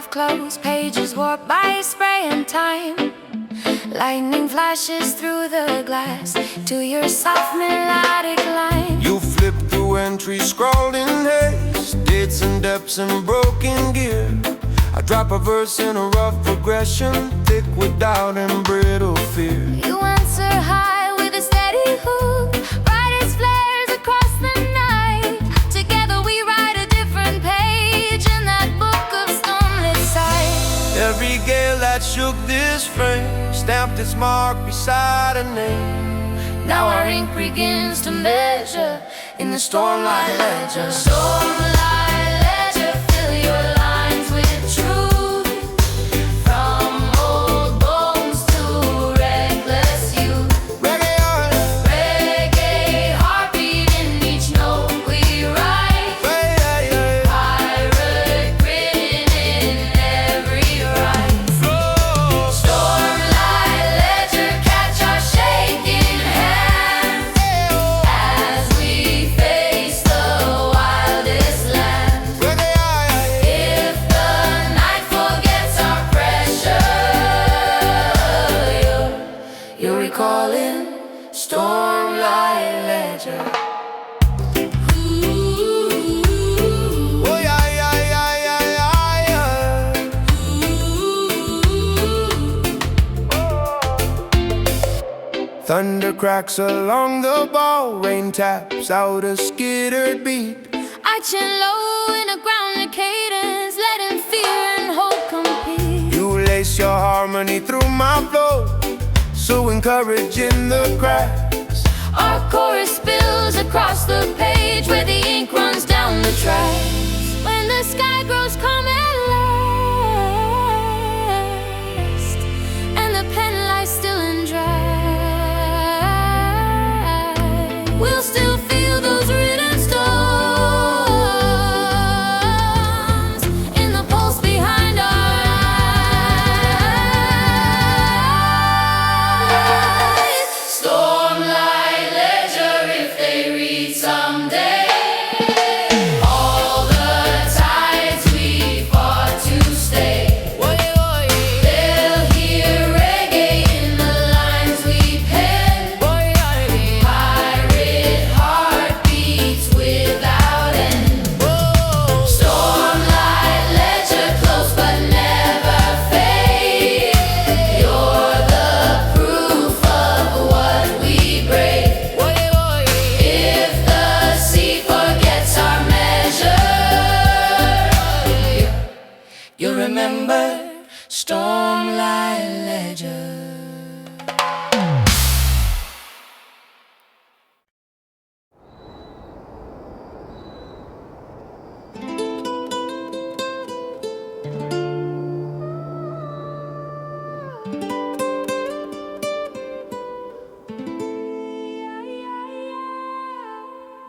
of closed pages warped by spray and time. Lightning flashes through the glass to your soft melodic line. You flip through entries scrawled in haste, dates and depths and broken gear. I drop a verse in a rough progression, thick with doubt and brittle fear. You answer high with a steady hoop, bright as flares across the night. Together we write a different page in that book of stormlit sight. Every gale that shook this frame stamped its mark beside a name. Now our ink begins to measure in the stormlight ledger. Stormlight ledger, fill your lines with truth. From old bones to reckless youth. Reggae heartbeat in each note we write. Pirate grin in every rhyme. Stormlight ledger, catch our shaking hands as we face the wildest land. If the night forgets our pressure, you're recalling Stormlight ledger. Oh yeah, yeah, yeah, yeah, yeah, yeah. Thunder cracks along the ball, rain taps out a skittered beat. I chin low in a grounded cadence, letting fear and hope compete. You lace your harmony through my flow, so encouraging the cracks. Our chorus spills across the page where the ink runs down the tracks. When the sky grows calm at last, and the pen lies still and dry, we'll still feel those written storms in the pulse behind our eyes. Stormlight ledger, if they read someday, all the tides we fought to stay. They'll hear reggae in the lines we pen. Pirate heartbeats without end. Stormlight ledger, close but never fade. You're the proof of what we break. If the sea forgets our measure, you remember Stormlight ledger.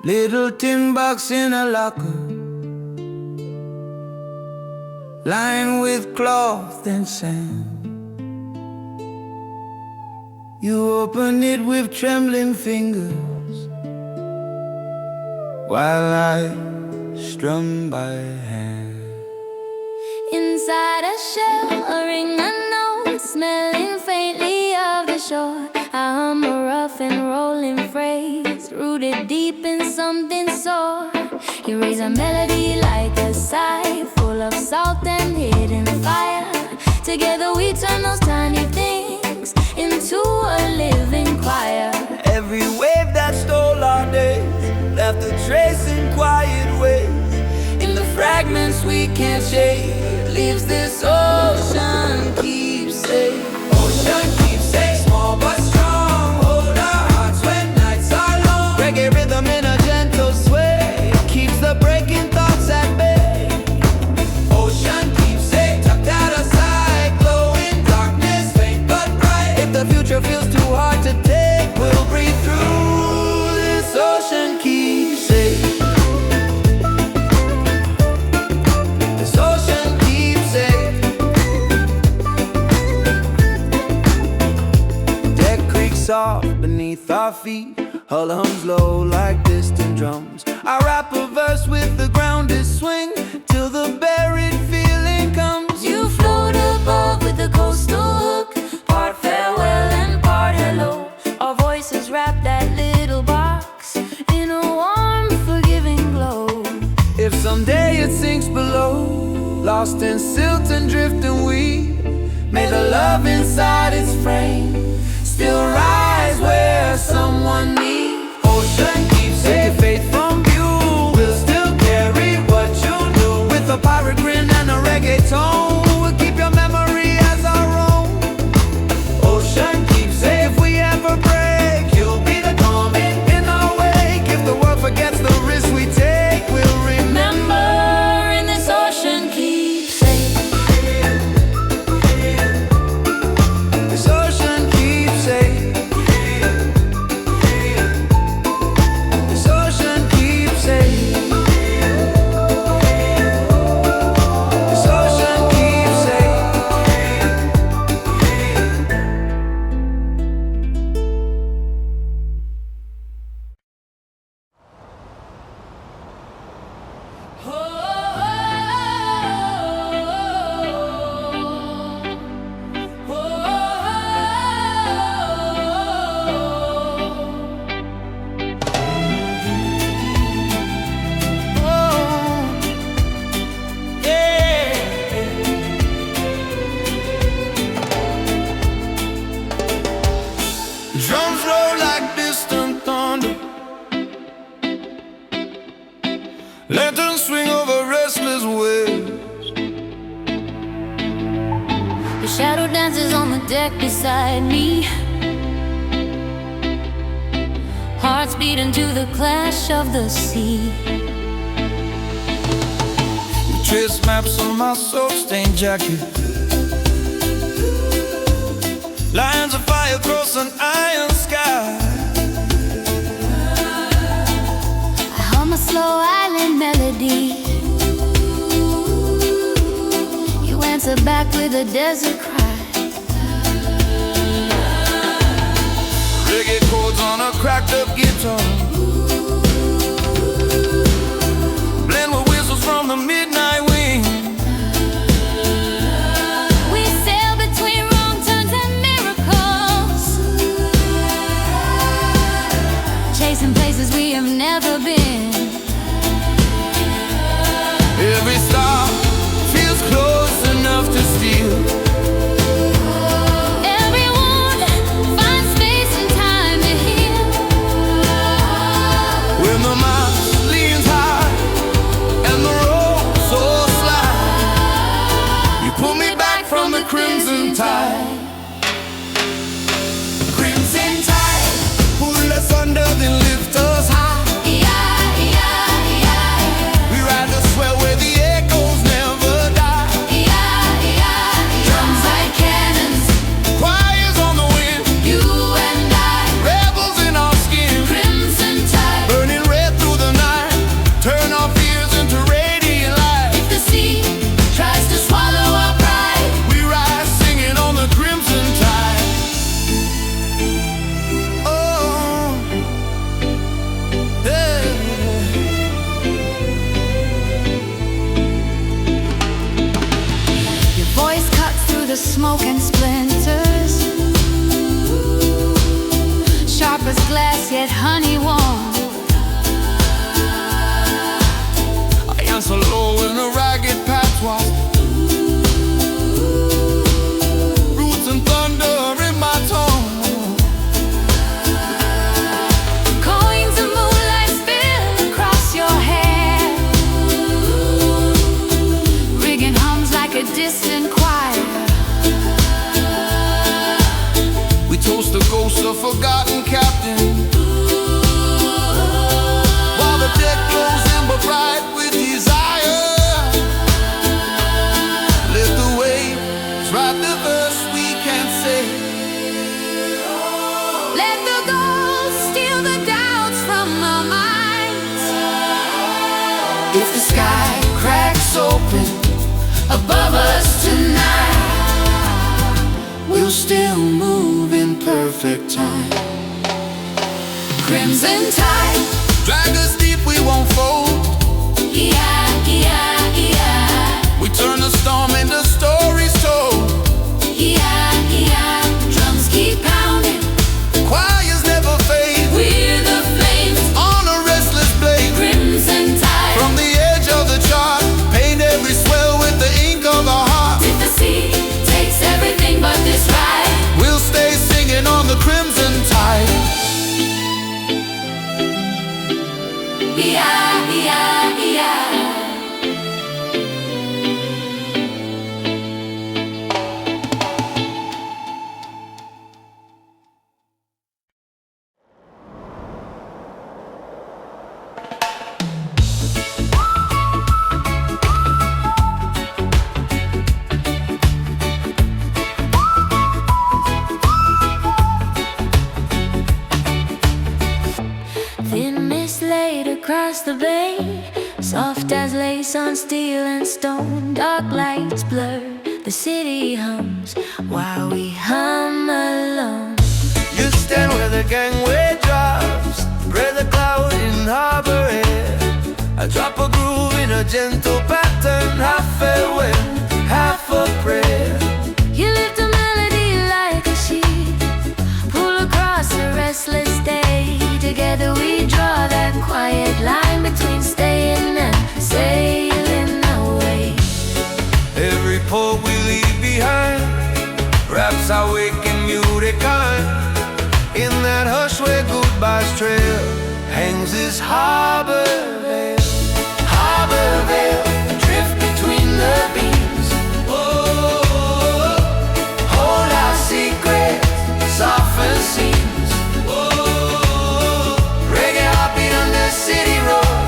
Little tin box in a locker, lined with cloth and sand. You open it with trembling fingers, while I strum by hand. Inside a shell, a ring unknown, smelling faintly of the shore. I hum a rough and rolling phrase, rooted deep in something sore. You raise a melody like a sigh, full of salt and hidden fire. Together we turn those tiny things into a living choir. Every wave that stole our days left a trace in quiet ways. In the fragments we can't shake, leaves this ocean keepsake. Ocean keepsake, small but strong. Hold our hearts when nights are long. Reggae rhythm in a gentle sway keeps the breaking thoughts at bay. Ocean keepsake, tucked out of sight, glow in darkness, faint but bright. If the future feels too hard to take, we'll breathe through this ocean keepsake. This ocean keepsake. Deck creaks soft beneath our feet, hull hums low like distant drums. I rap a verse with the grounded swing till the buried feeling comes. You and drifting weed. May the love inside its frame still rise where someone needs. Ocean keeps your faith from view. We'll still carry what you do. With a pirate grin and a reggae tone, we'll keep your memory as our own. Ocean keeps it. If we ever break, you'll be the calm in our wake. If the world forgets the risk we take, we'll remember. In this ocean keeps safe. This ocean keeps safe. This ocean keeps safe. This ocean keeps safe. Drums roll like distant thunder. Lanterns swing over restless waves. The shadow dances on the deck beside me. Hearts beating to the clash of the sea. You trace maps on my soul-stained jacket. Lines of fire across an iron sky. I hum a slow island melody. You answer back with a desert cry. Reggae chords on a cracked up guitar. Blend with whistles from the midnight wind. We sail between wrong turns and miracles, chasing places we have never been. Every star feels close enough to steal. Everyone finds space and time to heal. When the mast leans high and the rope so slide, you pull me back from the crimson tide. Crimson tide, pull us under then lift us high. We ride the swell where the echoes never die. Drums like cannons, Choirs on the wind, you and I. rebels in our skin, Crimson tide, burning red through the night. Turn our fears into radiant light. if the sea tries to swallow our pride. We rise singing on the crimson tide. Oh, yeah. Your voice cuts through the smoke and splinters, sharp as glass yet honey warm. I answer low in a ragged patois. Roots and thunder in my tone. Coins of moonlight spill across your hair. Rigging hums like a distant choir. We toast the ghost of forgotten captain, while the deck glows amber bright with desire. Let the waves write the verse we can't say. Let the gold steal the doubts from our minds. If the sky cracks open above us tonight, we'll still move in perfect time. Crimson tide, Drag us deep, we won't fold. We turn the storm into stories told. Drums keep pounding, Choirs never fade. we're the flames. On a restless blade, Crimson tide, from the edge of the chart, paint every swell with the ink of our heart. if the crimson tide. Yeah, yeah, yeah. Thin mist laid across the bay, soft as lace on steel and stone. Dark lights blur, the city hums while we hum alone. You stand where the gangway drops, breathe the cloud in harbor air. I drop a groove in a gentle pattern, half farewell, half a prayer. You lift a melody like a sheet, pull across a restless day. Together we draw that quiet line between staying and sailing away. Every port we leave behind wraps our wake in muted kind. In that hush where goodbyes trail hangs this harbor veil. Harbor veil, drift between the beams. Whoa, hold our secrets, soften seams. Whoa, reggae heartbeat on the city road,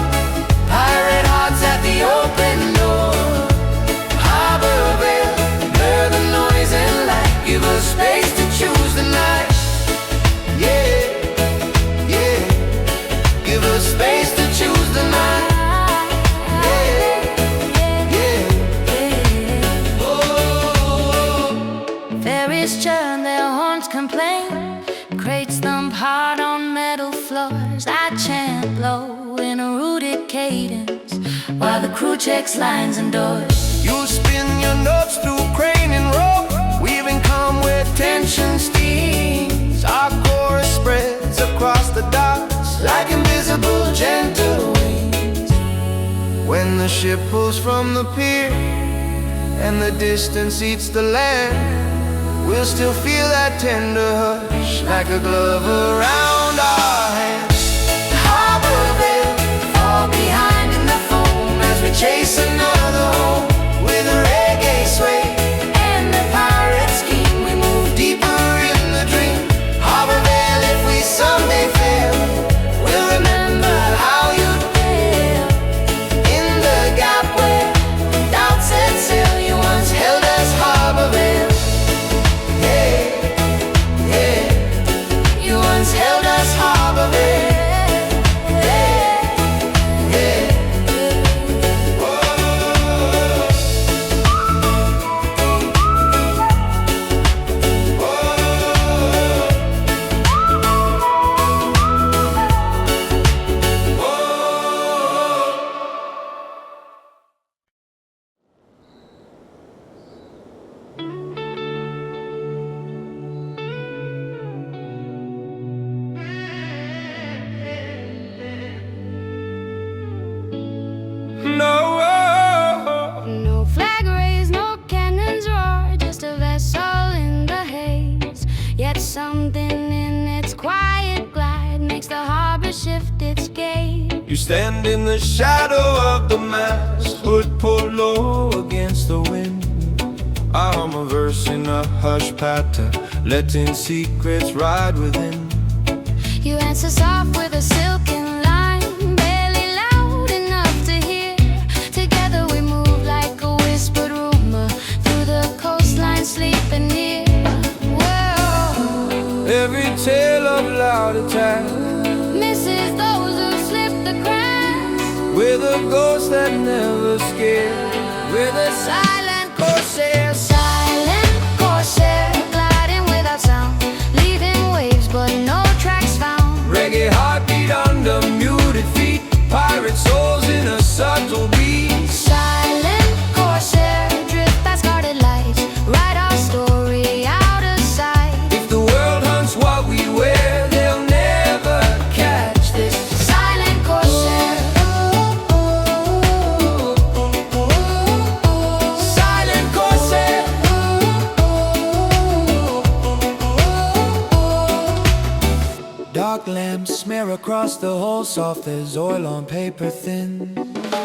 pirate hearts at the open door. Harbor veil, blur the noise and light, give us space to choose the night. Yeah, yeah, give us space to choose the night. Ferries churn, their horns complain, crates thump hard on metal floors. I chant low in a rooted cadence while the crew checks lines and doors. You spin your notes through crane and rope, weaving calm where tension steams. Our chorus spreads across the docks like invisible gentle wings. When the ship pulls from the pier and the distance eats the land, we'll still feel that tender hush like a glove around our hands. Harbor veil, fall behind in the foam as we chase another home. With a reggae sway and the pirate scheme, we move deeper in the dream. Harbor veil, if we someday fail, we'll remember how you'd feel. In the gap where doubts set sail, you once held us, harbor veil. You once held us, harbor veil. No flag raised, no cannons roar, just a vessel in the haze. Yet something in its quiet glide makes the harbor shift its gaze. You stand in the shadow of the mast, hood pulled low against the wind. I hum a verse in a hush patter, letting secrets ride within. You answer soft with a silken line, barely loud enough to hear. Together we move like a whispered rumor through the coastline sleeping near. Whoa. Every tale of loud attack, Misses those who slip the cracks. we're the ghosts that never scare. We're the silent corsairs. Silent corsair, gliding without sound, leaving waves but no tracks found. Reggae heartbeat under muted feet, pirate souls in a subtle beat. Silent corsair, drift past guarded lights, write our story out of sight. If the world hunts what we wear, they'll never catch this. Silent corsair, rhythm, smear across the whole, soft as oil on paper thin.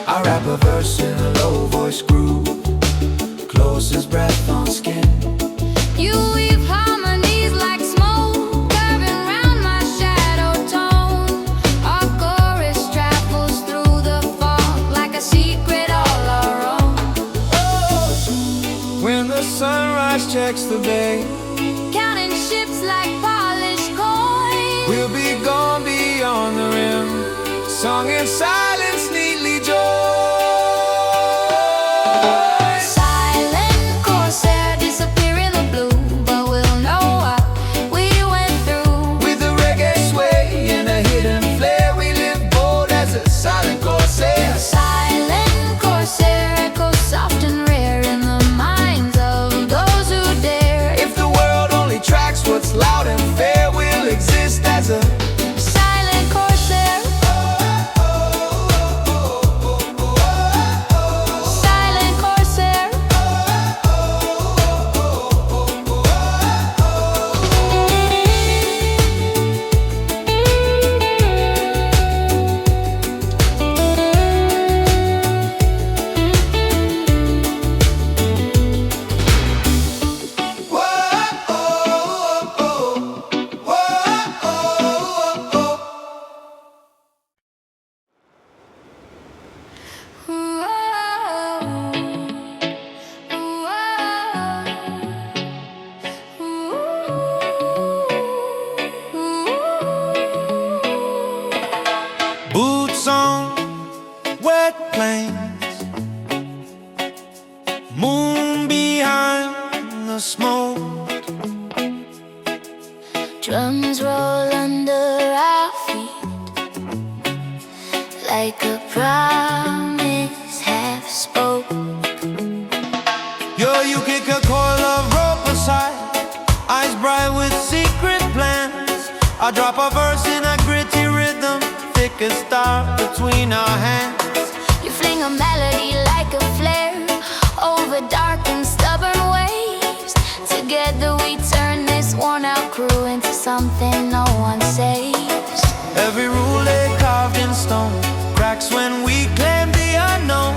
I rap a verse in a low voice groove, close as breath on skin. You weave harmonies like smoke, curving round my shadow tone. Our chorus travels through the fog like a secret all our own. When the sunrise checks the bay, Counting ships like polished coins, we'll be gone beyond the rim, song in silence neatly joined. silent corsair disappear in the blue, but we'll know what we went through. With a reggae sway and a hidden flair, we live bold as a silent corsair. Silent corsair echoes soft and rare in the minds of those who dare. If the world only tracks what's loud and fair, we'll exist as a Silent corsair, silent corsair. boots on wet plains, moon behind the smoke. Drums roll under our feet like a promise half spoke. Yo, you kick a coil of rope aside, eyes bright with secret plans. I drop a verse in a gritty rhythm, thick as star between our hands. You fling a melody like a flare over dark and stubborn waves. Together we turn this worn-out crew into something no one saves. Every rule they carved in stone cracks when we claim the unknown.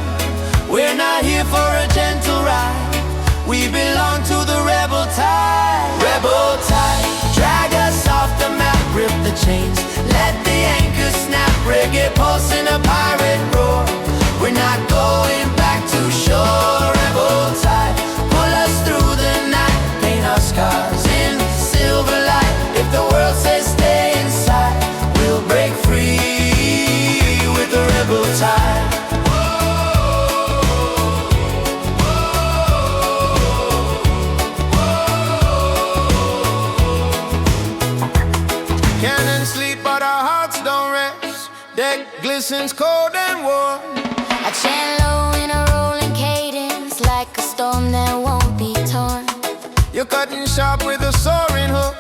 We're not here for a gentle ride, we belong to the rebel tide. Rebel tide, drag us off the map, rip the chains, let the anchor snap. Reggae pulse in a pirate roar, we're not going back to shore. Rebel tide, pull us through the night, paint our scars in silver light. If the world says stay inside, we'll break free with the rebel tide. Can't sleep but our hearts don't rest, deck glistens cold and warm. I chant low in a rolling cadence like a storm that won't be torn. You're cutting sharp with a soaring hook,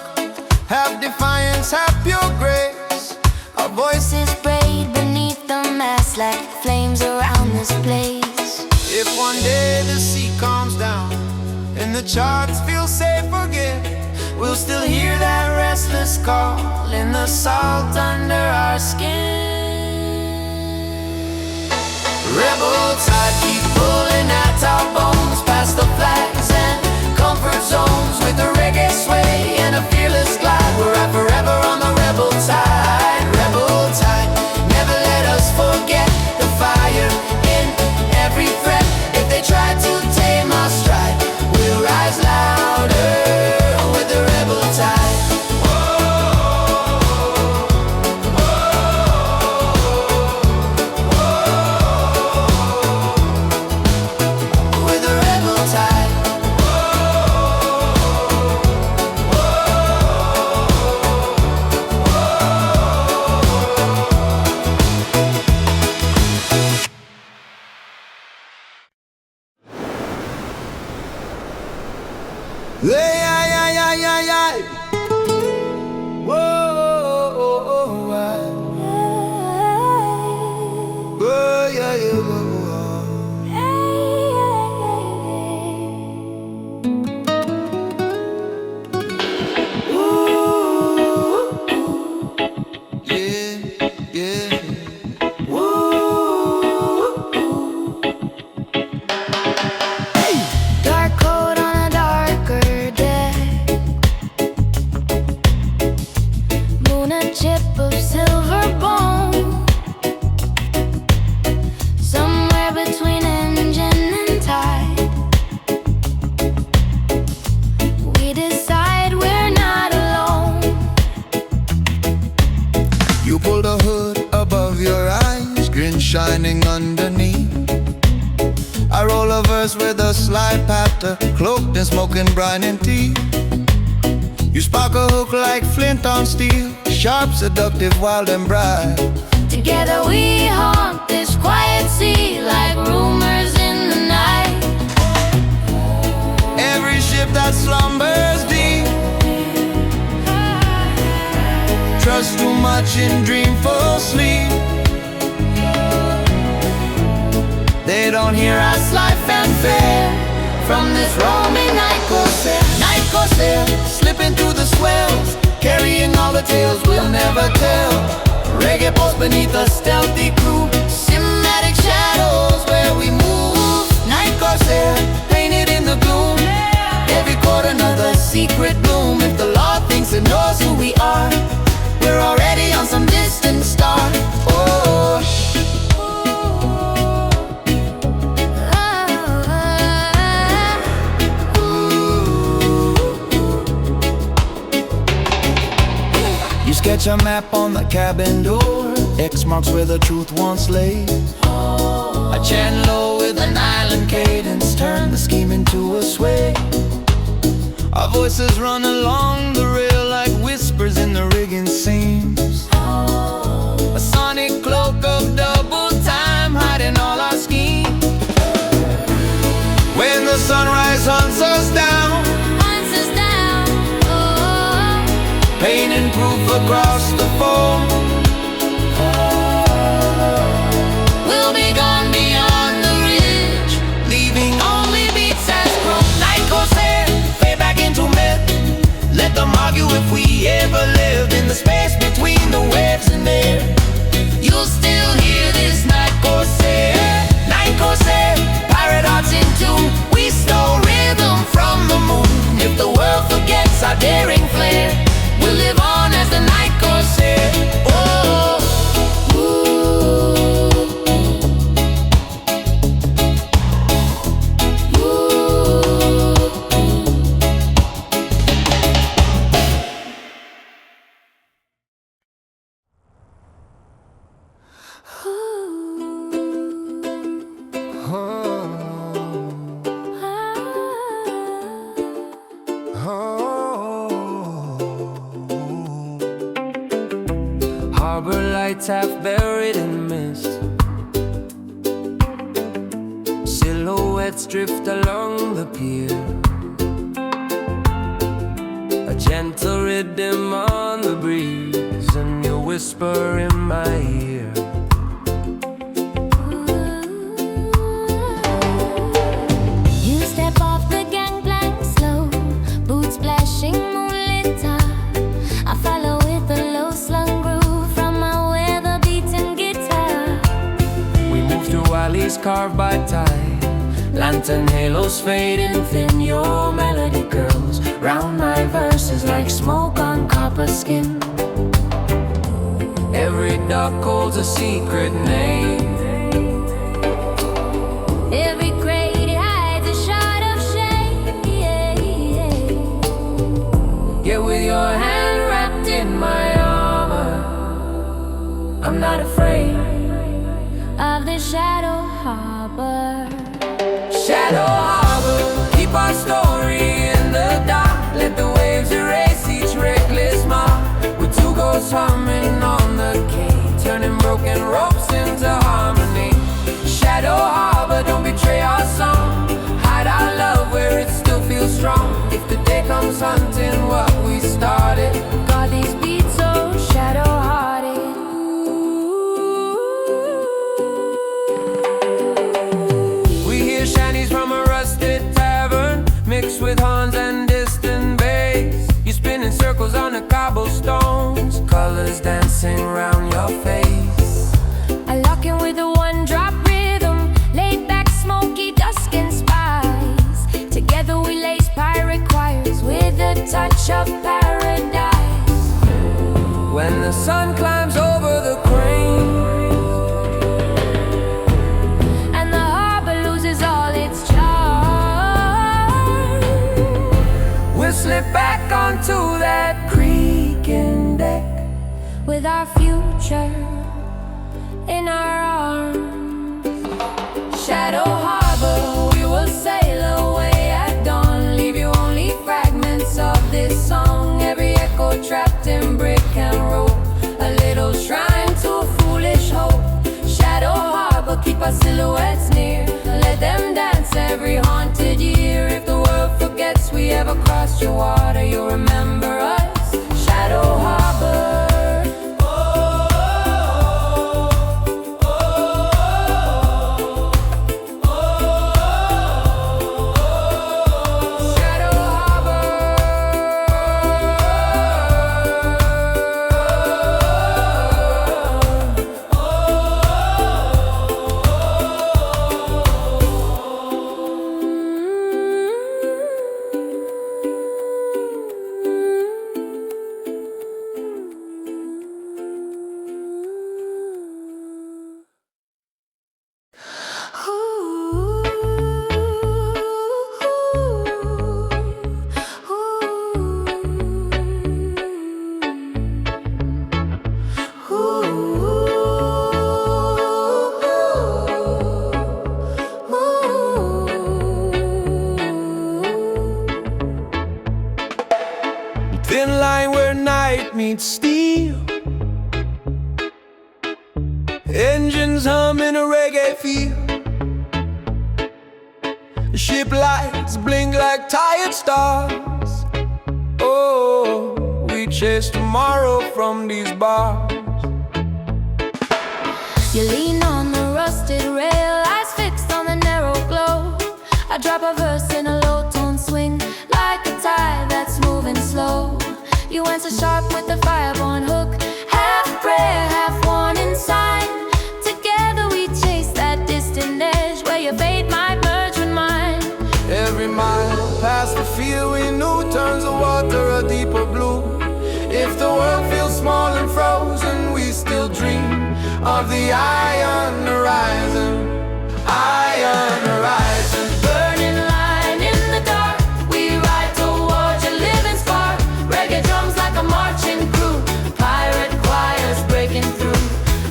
half defiance, half pure grace. Our voices braid beneath the mask like flames around this place. If one day the sea calms down and the charts feel safe again, we'll still hear that restless call in the salt under our skin. Rebel tide, keep pulling at our bones, past the flags and comfort zones. With a reggae sway and a fearless glide, we're at forever on the rebel tide. Rebel tide, never let us forget the fire in every threat. If they try to tame our stride, we'll rise louder with the rebel tide. With the rebel tide. Hey, ay, ay, ay, ay, ay. Whoa, oh, oh, ay. Whoa, yeah, yeah, whoa, cloaked in smoke and brine and tea. You spark a hook like flint on steel, sharp, seductive, wild and bright. Together we haunt this quiet sea like rumors in the night. Every ship that slumbers deep, trust too much in dreamful sleep. They don't hear us like fanfare from this roaming night corsair. Night corsair, slipping through the swells, carrying all the tales we'll never tell. Reggae posts beneath a stealthy crew, cinematic shadows where we move. Night corsair, painted in the gloom, every chord another secret bloom. If the law thinks it knows who we are, we're already on some distant star. Oh, sketch a map on the cabin door, X marks where the truth once lay. I chant low with an island cadence, turn the scheme into a sway. Our voices run along the rail like whispers in the rigging seams. A sonic cloak of double time hiding all our schemes. When the sunrise hunts us down, painting proof across the foam. We'll be gone beyond the ridge, leaving only beats as chrome. Night corsair, fade back into myth. Let them argue if we ever lived in the space between the waves and air. You'll still hear this night corsair. Night corsair, pirate hearts in tune. We stole rhythm from the moon. If the world forgets our daring flair, we'll live on as the night corsair. Oh, ooh, harbor lights half buried in mist, silhouettes drift along the pier. A gentle rhythm on the breeze, and you whisper in my ear. You step off the gangplank slow, boots splashing, moonlit top. I follow with a low slung groove from my weather beaten guitar. We move through alleys carved by tide, lantern halos fading thin. Your melody curls round my verses like smoke on copper skin. Every duck holds a secret name, Every crate hides a shot of shade. get with your hand wrapped in my armor. I'm not afraid Of the shadow harbor. Shadow harbor, keep our story in the dark. Let the waves erase each reckless mark. With two ghosts humming on the quay, turning broken ropes into harmony. Shadow harbor, don't betray our song. Hide our love where it still feels strong. If the day comes hunting what we started, Got these beats so shadow hearted. we hear shanties from a rusted tavern, mixed with horns and distant bass. You spin in circles on the cobblestones, colors dancing round your face. I lock in with a one-drop rhythm, laid back, smoky, dusk and spice. Together we lace pirate choirs with a touch of paradise. When the sun climbs over the crane, And the harbor loses all its charm, we'll slip back onto that creaking deck, with our future in our arms. Shadow harbor, we will sail away at dawn. our silhouettes near. Let them dance every haunted year. If the world forgets we ever crossed your water, you'll remember us, Shadow Harbor. Thin line where night meets steel, engines hum in a reggae feel. Ship lights blink like tired stars. Oh, we chase tomorrow from these bars. You lean on the rusted rail, eyes fixed on the narrow glow. I drop a verse in a low tone swing, like a tide that's moving slow. You answer sharp with the fireborn hook, half prayer, half warning sign. Together we chase that distant edge, where your fate might merge with mine. Every mile past the field we knew turns the water a deeper blue. If the world feels small and frozen, we still dream of the iron horizon. Iron horizon. Burning line in the dark, we ride towards your living spark. Reggae drums like a marching crew, pirate choirs breaking through.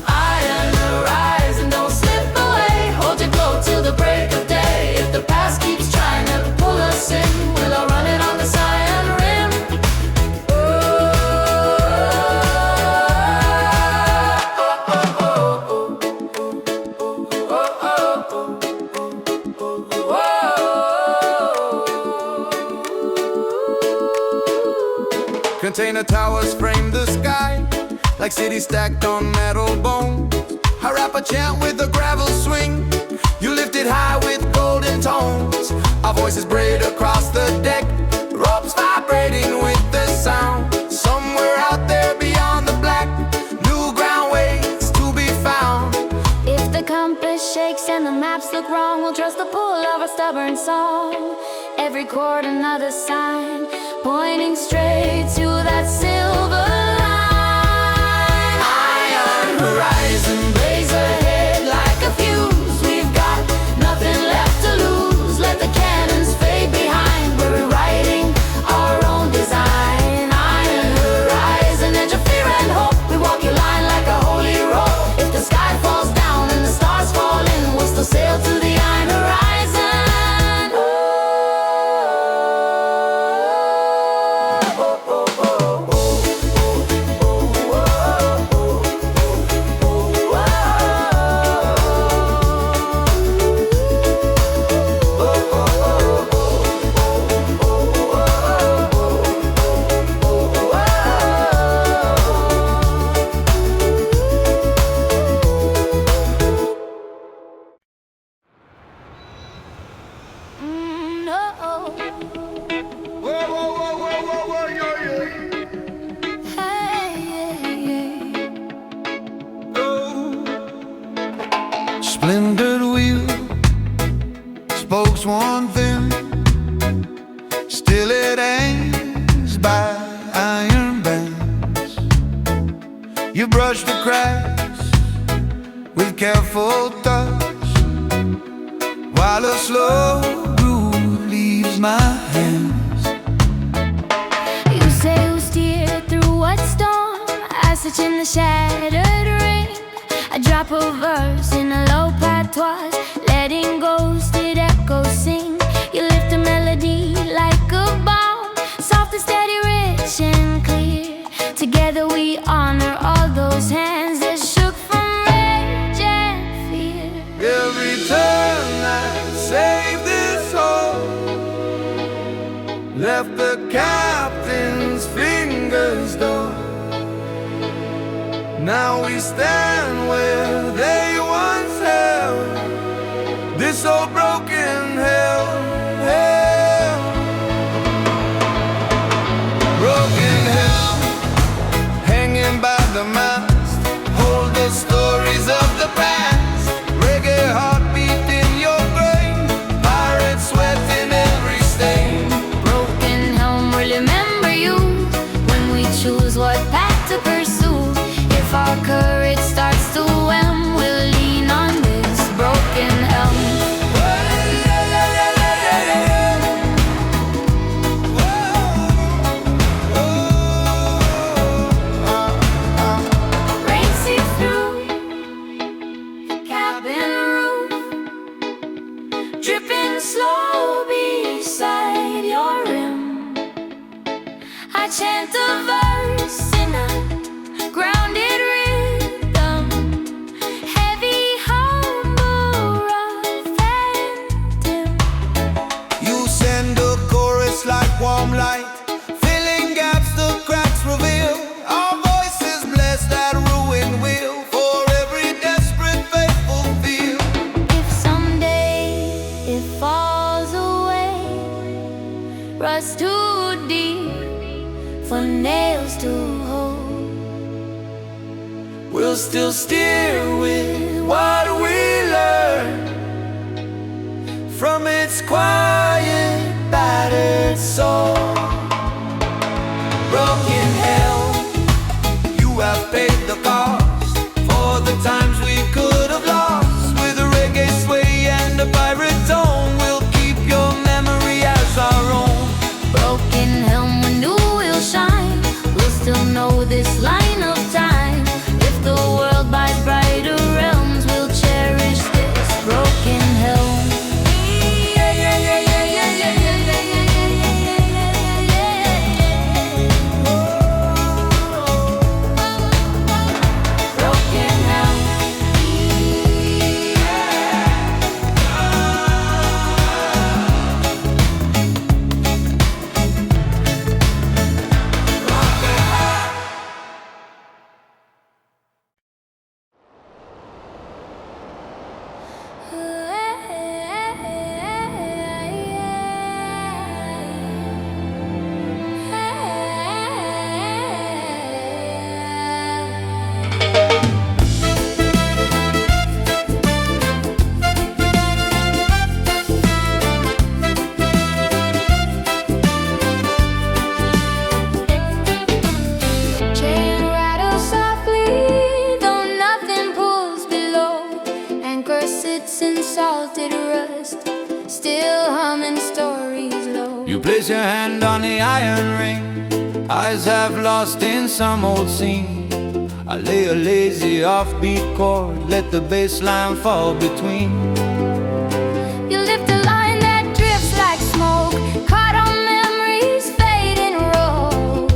Iron horizon, don't slip away, hold your glow till the break of day. If the past keeps trying to pull us in, we'll all run it on the Zion rim. Container towers frame the sky, like cities stacked on metal bones. I rap a chant with a gravel swing, you lift it high with golden tones. Our voices braid across the deck, ropes vibrating with the sound. Somewhere out there beyond the black, new ground ways to be found. If the compass shakes and the maps look wrong, we'll trust the pull of a stubborn song. Every chord another sign, pointing straight to that silver line. Iron horizon, Blaze ahead like a fuse. We've got nothing left to lose. Let the cannons fade behind. We're rewriting our own design. Iron horizon, edge of fear and hope. We walk your line like a holy rope. If the sky falls down and the stars fall in, we'll still sail to the iron horizon. splintered wheel, spokes worn thin, still it hangs by iron bands. You brush the cracks with careful touch, while a slow groove leaves my hands. You say we'll steer through what storm? I search in the shattered ring. I drop a verse in a low patois, letting ghosted echoes sing. You lift a melody like a bomb, soft and steady, rich and clear. Together we honor all those hands that shook from rage and fear. Give left the captain's fingers though. Now we stand where they once held, this old broken hell, hell. Broken hell, hanging by the mast, hold the stories of the past. Reggae heartbeat in your brain, pirate sweat in every stain. Broken helm will remember you when we choose what path to pursue. If our courage starts to whelm, we'll lean on this broken helm. Rain seep through the cabin roof, dripping slow beside your rim. I chant a verse in a grounded rhythm, heavy, humble, rough and dim. You send a chorus like warm light, filling gaps the cracks reveal. Our voices bless that ruin will, for every desperate faithful feel. If someday it falls away, rust too deep for nails to hold, We'll still steer with what we learn from its quiet, battered soul. Broken hell, you have paid the cost for the times we could have lost. With a reggae sway and a pirate tone, we'll keep your memory as our own. broken helm when new will shine. We'll still know this line of time. If the world buys brighter realms, we'll cherish this broken helm. Broken helm. Chain rattles softly, though nothing pulls below. Anchor sits in salted rust, still humming stories low. You place your hand on the iron ring, eyes have lost in some old scene. I lay a lazy offbeat chord, let the bass line fall between. You lift a line that drifts like smoke, caught on memories fading rogue.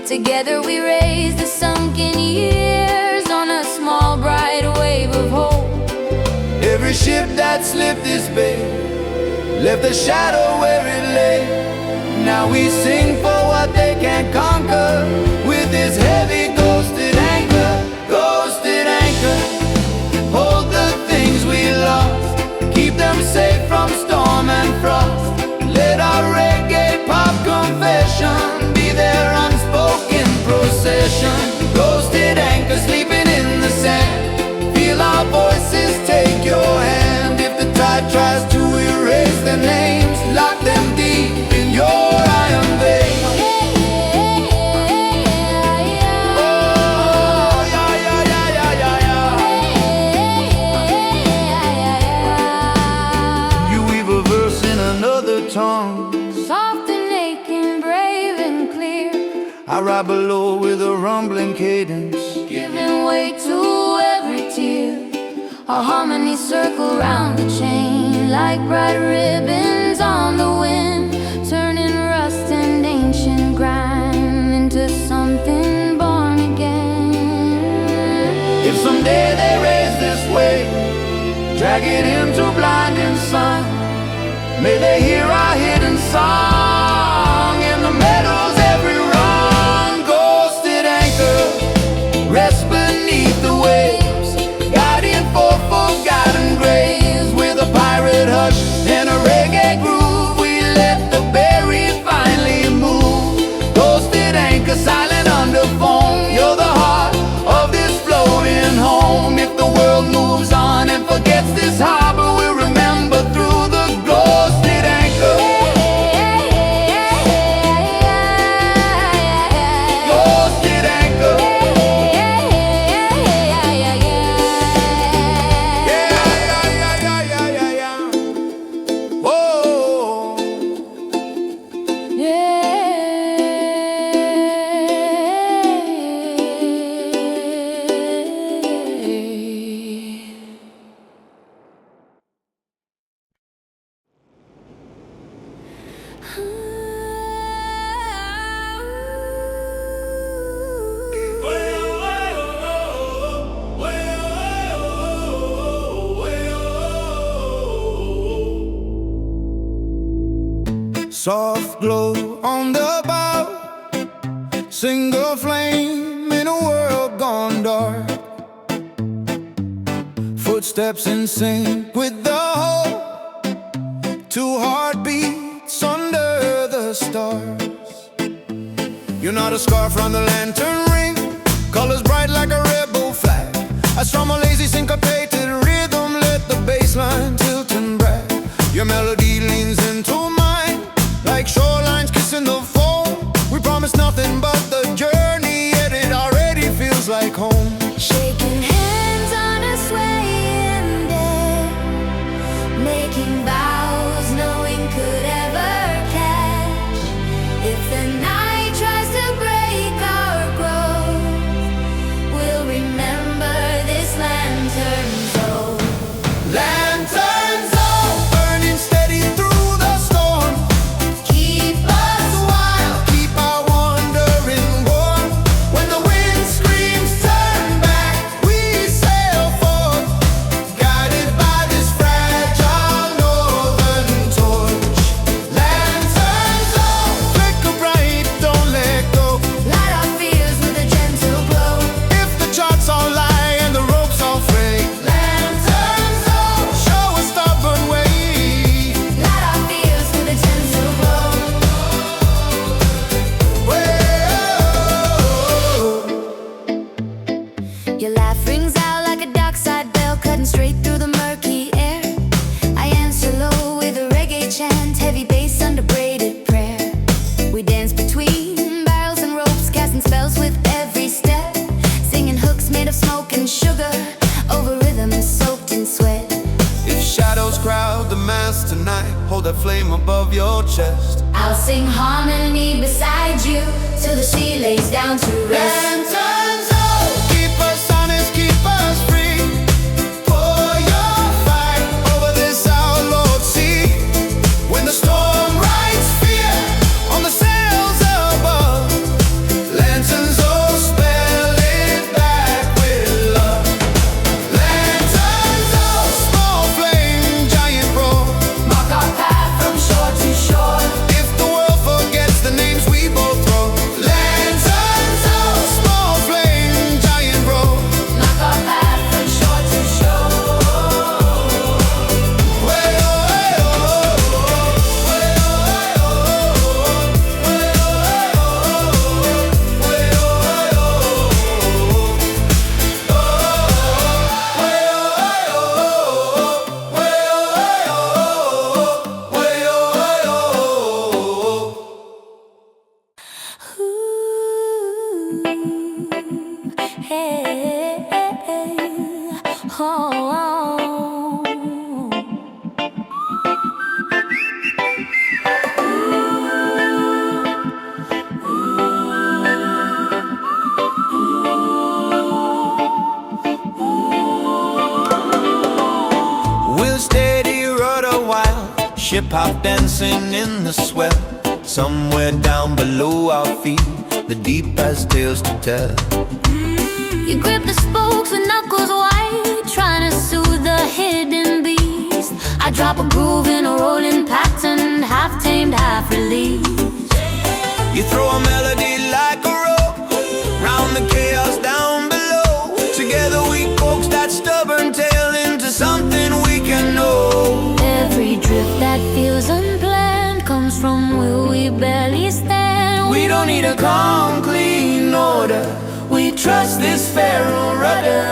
Together we raise the sunken years on a small bright wave of hope. Every ship that slipped this bay left a shadow where it lay. Now we sing for what they can't conquer, with this heavy ghosted anchor, ghosted anchor. Hold the things we lost, keep them safe from storm and frost. Let our reggae-pop confession be their unspoken procession. Ghosted anchor sleeping in the sand, feel our voices take your hand. If the tide tries to erase their names, lock them deep in your iron vein. Oh, yeah, yeah, yeah, yeah, yeah, yeah. You weave a verse in another tongue, Soft and aching, brave and clear, I ride below with a rumbling cadence, giving way to every tear. Our harmonies circle round the chain like bright ribbons on the wind, turning rust and ancient grime into something born again. if someday they raise this wave, drag it into blinding sun, may they hear our hidden song. Soft glow on the bow, single flame in a world gone dark. Footsteps in sync with the whole, two heartbeats under the stars. You're not a scarf round the lantern ring, colors bright like a rebel flag. I strum a lazy syncopated rhythm, let the bass line tilt and brag. Your melody leans into mine, like shorelines kissing the foam. We promise nothing but the journey, yet it already feels like home. Shaking hands on a swaying bed, making vows no one could ever catch. If the night tries to break our growth, we'll remember this lantern's old. Lanterns all burning steady through the storm. Keep us wild, Keep our wandering warm. When the wind screams turn back, we sail forth, guided by this fragile northern torch. Lanterns all flicker bright, don't let go. light our fears with a gentle glow. If the charts all lie and the ropes all fray, lanterns all show a stubborn way. Light our fears with a gentle glow. Your laugh rings out like a dockside bell, cutting straight through the murky air. I answer low with a reggae chant, heavy bass under braided prayer. We dance between barrels and ropes, casting spells with every step, singing hooks made of smoke and sugar over rhythm soaked in sweat. If shadows crowd the mass tonight, hold that flame above your chest. I'll sing harmony beside you till the sea lays down to rest. Lanterns all keep us honest, keep us free. Pour your fight over this outlawed sea. When the storm rides fear on the sails above, lanterns all spell it back with love. Lanterns all small flame, giant roar. Mark our path from shore to shore. If the world forgets the names we both wrote, lanterns all small flame, giant roar. Mark our path from shore to shore. Ooh, hey, oh. We'll steady rudder while ship hop dancing in the swell. Somewhere down below our feet, the deep has tales to tell. You grip the spokes with knuckles white, trying to soothe the hidden beast. I drop a groove in a rolling pattern, half tamed, half released. You throw a melody like a rope round the chaos down below. Together we coax that stubborn tail into something we can know. Every drift that feels unplanned comes from where we barely stand. We don't need a calm, clean order. We trust this feral rudder.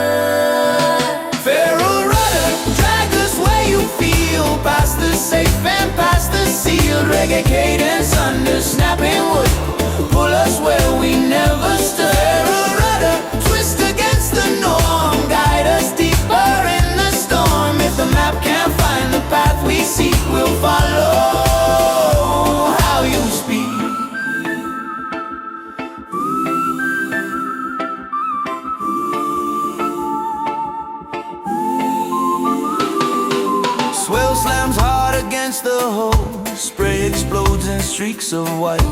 Feral rudder, drag us where you feel, past the safe and past the sealed. Reggae cadence under snapping wood, pull us where we never stood. Feral rudder, twist against the norm, guide us deeper in the storm. If the map can't find the path we seek, we'll follow how you speak. Swell slams hard against the hull, spray explodes in streaks of white.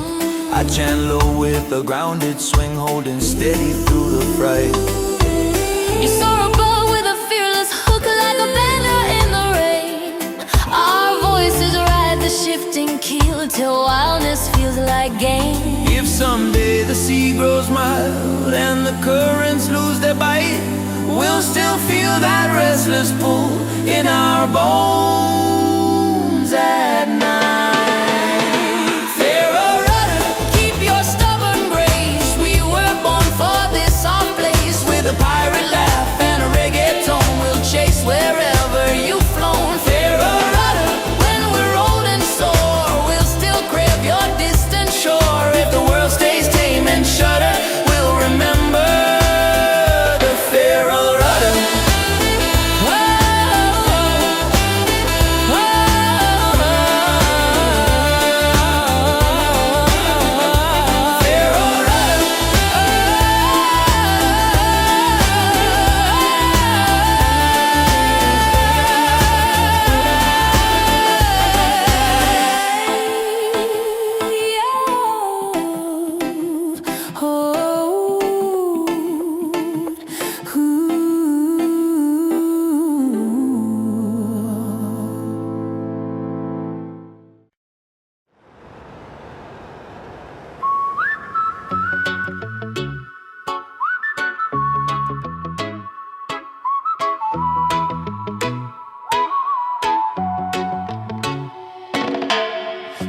I chant low with a grounded swing, holding steady through the fright. You soar above with a fearless hook like a banner in the rain. Our voices ride the shifting keel till I like gain. If someday the sea grows mild and the currents lose their bite, we'll still feel that restless pull in our bones at night. Pharaoh rudder, keep your stubborn grace. We were born for this our place. With a pirate laugh and a reggaeton, we'll chase wherever you've flown. Pharaoh rudder, when we're old and sore, we'll still crave your distant shore. If the world stays tame and shudder, we'll remember the Pharaoh rudder.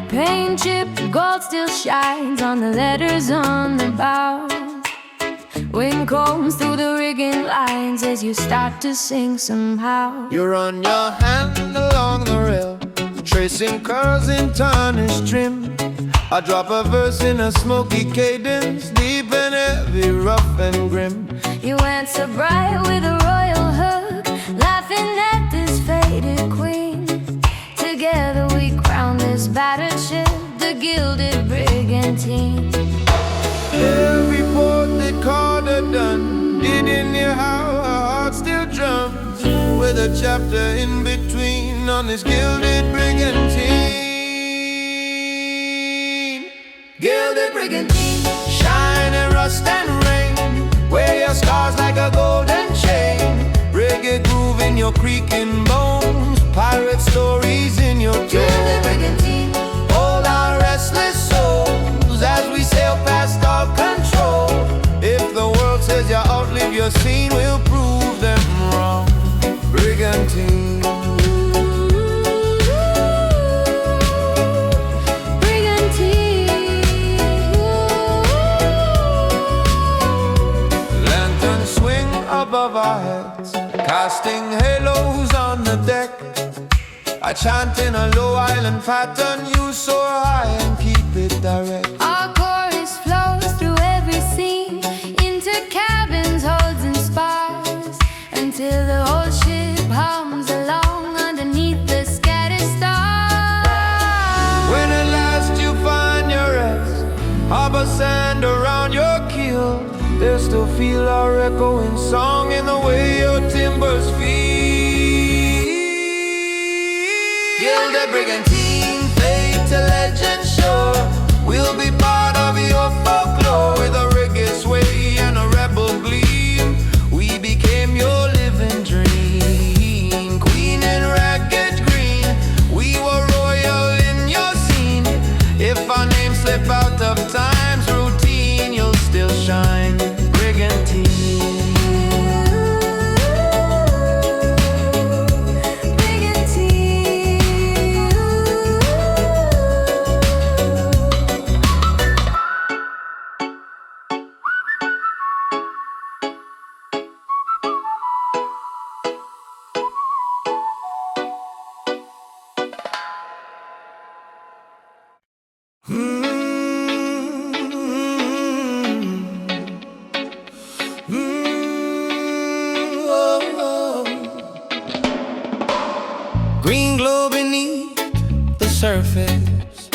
Paint chipped gold still shines on the letters on the bow. Wind combs through the rigging lines as you start to sing somehow. You run your hand along the rail, tracing curls in tarnished trim. I drop a verse in a smoky cadence, deep and heavy, rough and grim. You answer bright with a royal hug, laughing at this faded queen. Together we crown this battered ship, the gilded brigantine. Every port that called her done, didn't hear how her heart still drums, with a chapter in between on this gilded brigantine. Gilded brigantine, shine and rust and rain, wear your scars like a golden chain. Reggae groove in your creaking bones, pirate stories in your Gilded tones. brigantine, Hold our restless souls as we sail past all control. If the world says you outlive your scene, we'll prove them wrong. Brigantine. Lanterns swing above our heads, casting halos on the deck. I chant in a low island pattern, you soar high and keep it direct. our chorus flows through every scene, into cabins, holds and spars, until the whole ship hums along underneath the scattered stars. When at last you find your rest, harbor sand around your keel, they'll still feel our echoing song in the way your timbers feel. Gilded brigantine, fade to legend shore, we'll be part of your folklore. With a reggae sway and a rebel gleam, we became your living dream. Queen in ragged green, we were royal in your scene. If our names slip out of time's routine, you'll still shine. Brigantine. Green glow beneath the surface,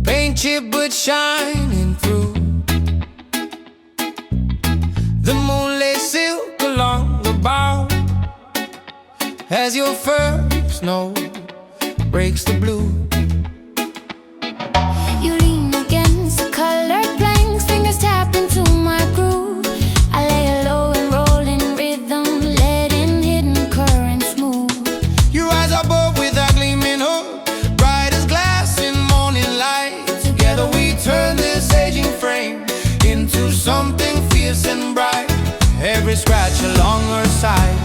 paint chip but shining through. The moon lay silk along the bow, as your first note breaks the blue. You lean against the colored planks, fingers tap into my groove. I lay low and roll in rhythm, letting hidden currents move. You rise above with a gleaming hook, bright as glass in morning light. every scratch along her side,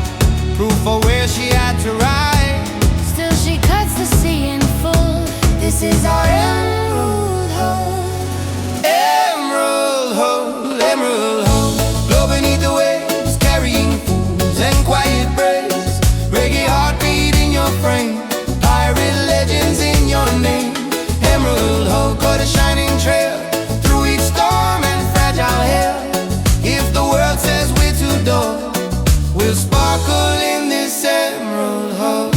proof of where she had to ride. Still she cuts the sea in full. This is our emerald home. Emerald hole, emerald hole. Glow beneath the waves, carrying fools and quiet praise. Reggae heartbeat in your frame, pirate legends in your name. Emerald hole, got a shining trail through each storm and fragile hell. If the world says we're too dull, we'll sparkle in this emerald hole.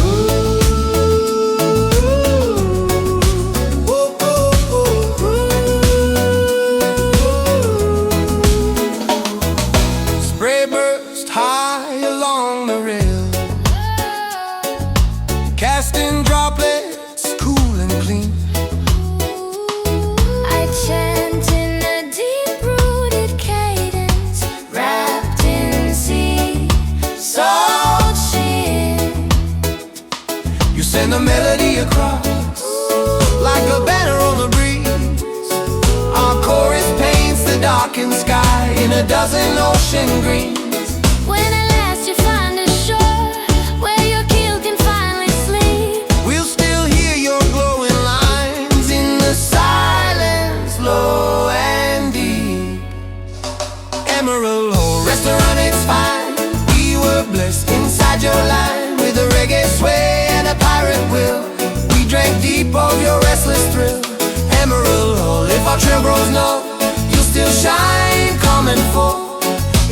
Spray burst high along the rail, casting droplets cool and clean. I chant in a deep-rooted cadence, wrapped in sea salt sheen. You send a melody across like a banner on the breeze. Our chorus paints the darkened sky in a dozen ocean greens. When at last you find a shore where your keel can finally sleep, We'll still hear your glowing lines in the silence, low and deep. Emerald hole, restaurant, it's fine. We were blessed inside your line with a reggae sway and a pirate will. We drank deep of your restless thrill. Emerald hole, if our trail grows low, you'll still shine, come and full.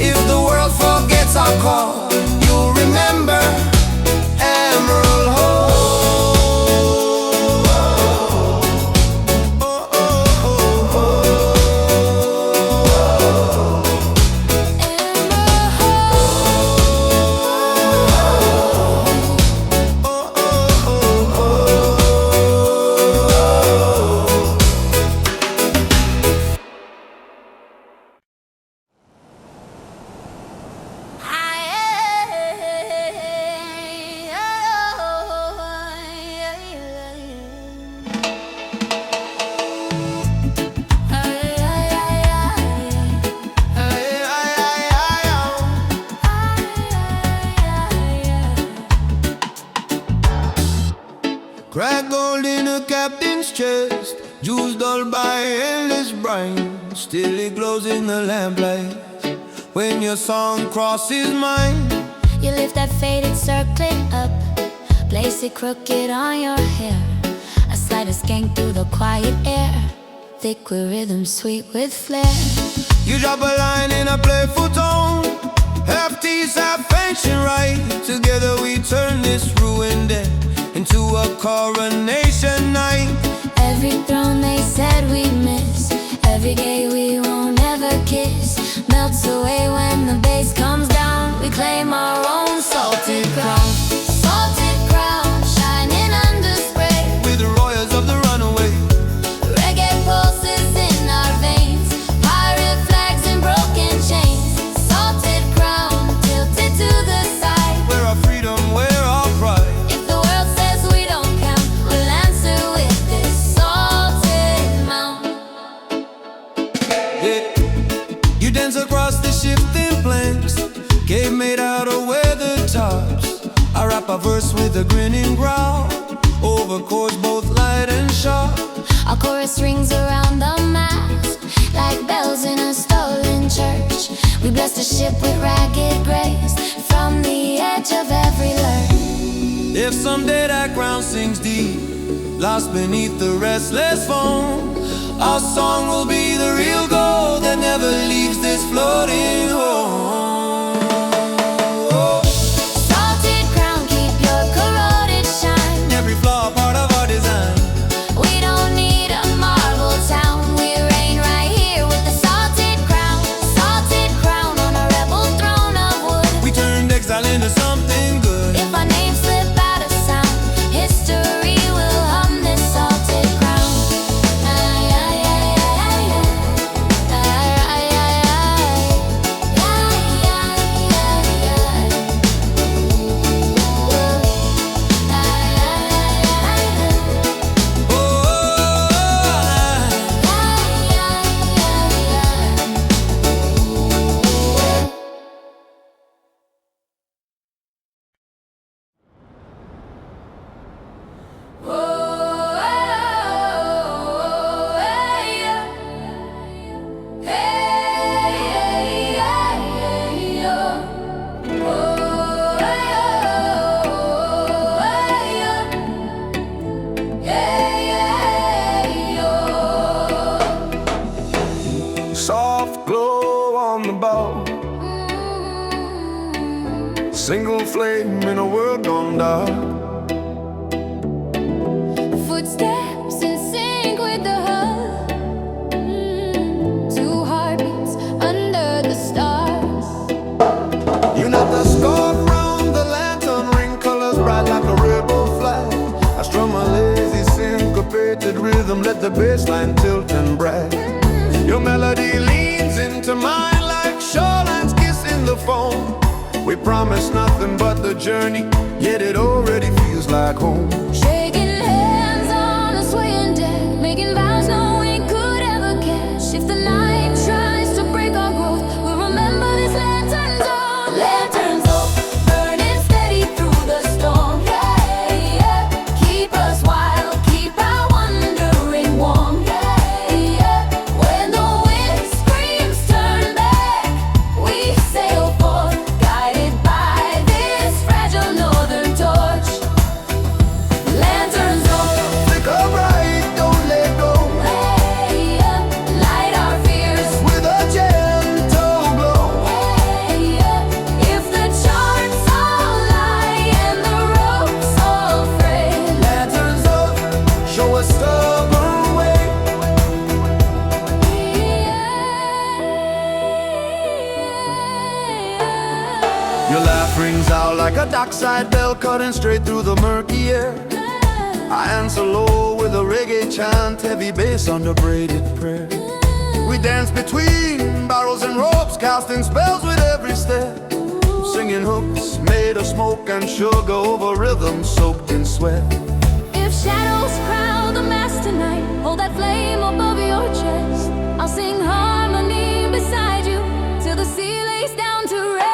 If the world forgets our call, you'll remember Emerald hole. Crack gold in a captain's chest, jewels dulled by endless brine. Still it glows in the lamplight when your song crosses mine. you lift that faded circlet up, place it crooked on your hair. I slide a skank through the quiet air, thick with rhythm, sweet with flair. You drop a line in a playful tone, half tease, half ancient right. Together we turn this ruined day into a coronation night. Every throne they said we miss, every gate we won't ever kiss, melts away when the bass comes down. We claim our own salted crown. Salted crown, shining under spray, With the royals of the runaway, reggae pulses in our veins, pirate flags and broken chains. Salted crown, tilted to the side. we're our freedom, we're our pride. If the world says we don't count, we'll answer with this salted mount. Yeah. You dance across the shifting planks, cave made out of weathered tops. I rap a verse with a grinning growl, over chords both light and sharp. Our chorus rings around the mast like bells in a stolen church. We bless the ship with ragged grace from the edge of every lurch. If someday that ground sinks deep, lost beneath the restless foam, our song will be the real gold that never leaves this floating home. Salted crown, keep your corroded shine. Every flaw part of our design. We don't need a marble town, we reign right here with the salted crown. Salted crown on a rebel throne of wood. We turned exile into something good. If our names slip out of sound, history will hum this salted crown. Ay, ay, ay, ay, ay. single flame in a world gone dark. Footsteps in sync with the hum. Two heartbeats under the stars. You know the scarf round the lantern, ring colors bright like a rebel flag. I strum a lazy syncopated rhythm, let the bassline tilt and brag. Your melody leans into mine like shorelines kissing the foam. We promise nothing but the journey, yet it already feels like home. Shaking hands on a swaying deck, making vows no one could ever catch. If the night tries to break our growth, we'll remember this lantern's on. Lanterns off, burning steady through the storm. Yeah, yeah. Keep us wild, keep our wandering warm. Yeah, yeah. When the wind screams turn back, we sail forth, guided by this fragile northern torch. Lanterns off, Flicker bright, don't let go, way up, light our fears. with a gentle glow. Way up, if the charts all lie and the ropes all fray. Lanterns up, show a stubborn way. Your laugh rings out like a dockside bell, cutting straight through the murky air. I answer low with a reggae chant, heavy bass under braided prayer. We dance between barrels and ropes, casting spells with every step. Singing hooks made of smoke and sugar over rhythm soaked in sweat. If shadows crowd the mass tonight, hold that flame above your chest. I'll sing harmony beside you till the sea lays down to rest.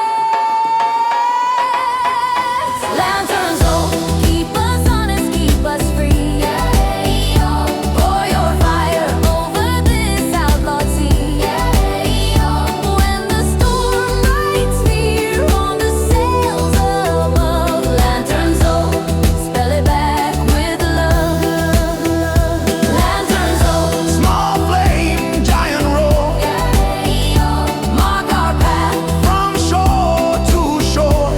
Lanterns on, keep us honest, keep us free. Pour your fire over this outlawed sea. When the storm rides fear on the sails above, lanterns on, spell it back with love. Lanterns on, Small flame, giant roar, mark our path. from shore to shore.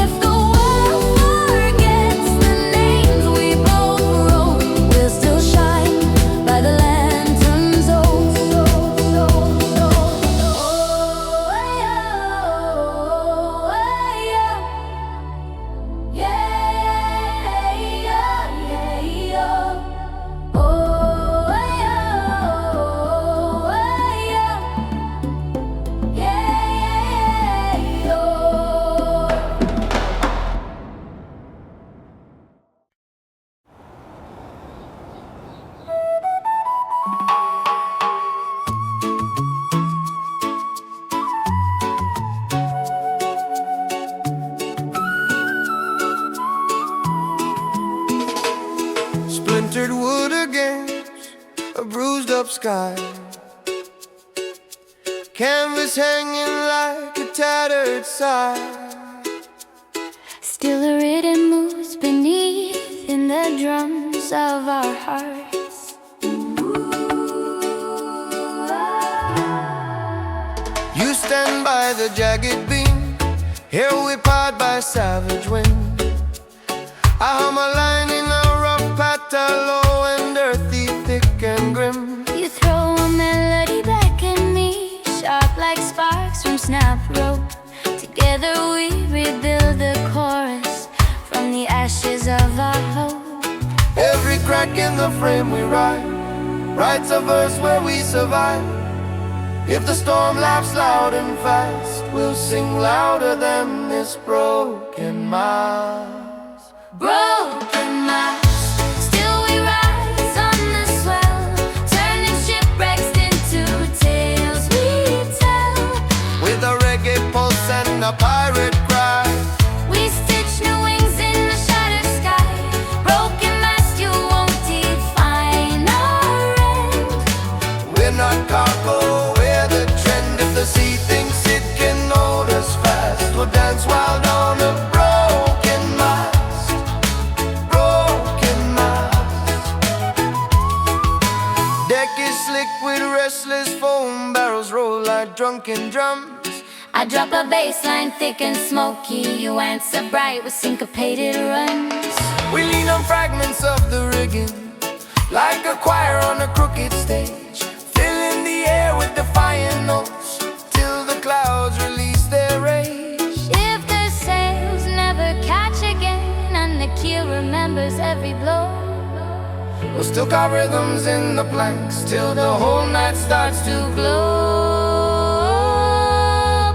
If the world forgets the names we both wrote, we'll still shine by the lantern's Splintered wood against a bruised up sky, canvas hanging like a tattered sigh. Still a rhythm moves beneath in the drums of our hearts. You stand by the jagged beam, here we part by savage wind. I hum a line in a rough patter, low and earthy, thick and grim. You throw a melody back at me, sharp like sparks from snap rope. Together we rebuild the chorus from the ashes of our hope. Every crack in the frame we ride, writes a verse where we survive. If the storm laughs loud and fast, we'll sing louder than this broken mast. Broken mast, still we rise on the swell, turning shipwrecks into tales we tell. With a reggae pulse and a pirate cry, We stitch new wings in the shattered sky. Broken mast, you won't define our end. we're not cargo, we're the trend. If the sea thinks it can hold us fast, we'll dance wild on a broken mast. Broken mast. Deck is slick with restless foam, barrels roll like drunken drums. I drop a bass line thick and smoky. You answer bright with syncopated runs. We lean on fragments of the rigging, like a choir on a crooked stage, filling the air with defiant notes, till the clouds release their rage. If the sails never catch again, and the keel remembers every blow, we'll still carve rhythms in the planks, till the whole night starts to glow.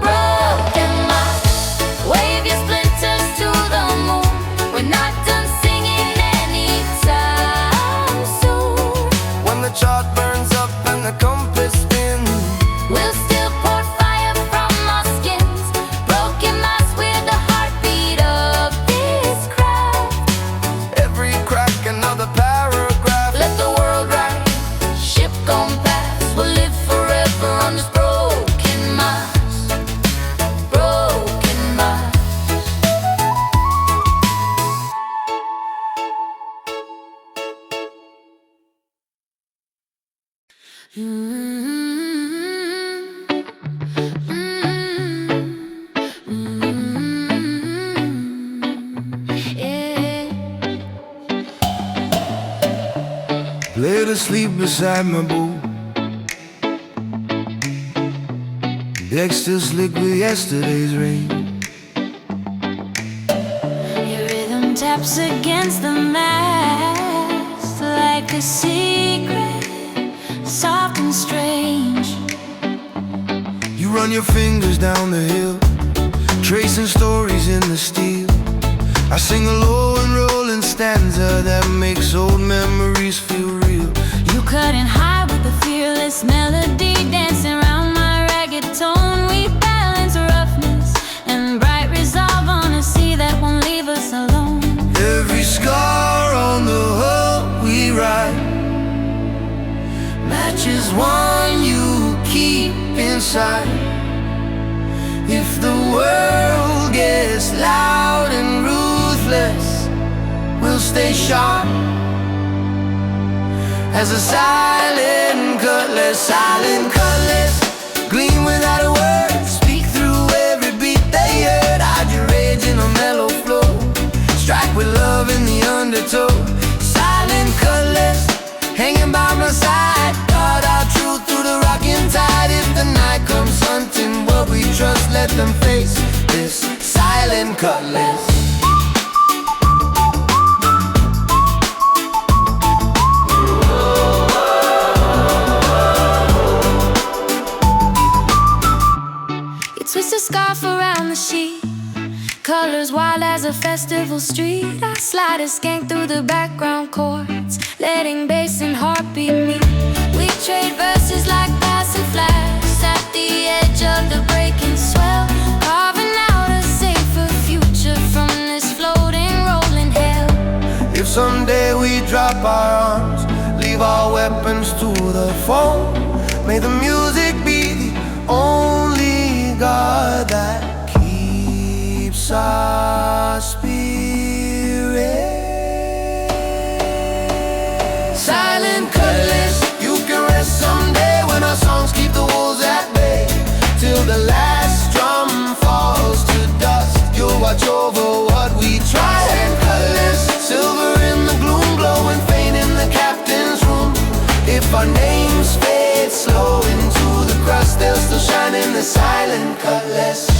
Broken mast, wave your splinters to the moon. We're not done singing anytime soon. When the chart burns up and the compass spins, We'll still pour fire from our skins. Broken mass, we're the heartbeat of this craft. every crack another paragraph. Let the world ride, ship gone past. We'll live forever on this broken mass. Broken mass. Yeah. Laid asleep beside my boat, deck still slick with yesterday's rain. Your rhythm taps against the mast like a secret, soft and strange. You run your fingers down the hill, tracing stories in the steel. I sing a low and rolling stanza that makes old memories feel real. You couldn't hide with the fearless melody, dancing around my ragged tone. We balance roughness and bright resolve on a sea that won't leave us alone. Every scar on the hull we ride matches one you keep inside. If the world gets loud and ruthless, we'll stay sharp as a silent cutlass, gleam without a word, speak through every beat they heard. Hide your rage in a mellow flow, strike with love in the undertow. Silent cutlass, hanging by my side, guard our truth through the rocking tide. If the night comes hunting what we trust, let them face this silent cutlass. Twist a scarf around the sheet, colors wild as a festival street. I slide a skank through the background chords, letting bass and heartbeat meet. We trade verses like passing flags at the edge of the breaking swell, carving out a safer future from this floating, rolling hell. If someday we drop our arms, leave our weapons to the foe, may the music be the only God that keeps our spirit. Silent cutlass, you can rest someday when our songs keep the wolves at bay. Till the last drum falls to dust, you'll watch over what we try. Silent cutlass, silver in the gloom, glowing faint in the captain's room. If our names fade slow into the crust, they'll still shine in the silent cutlass.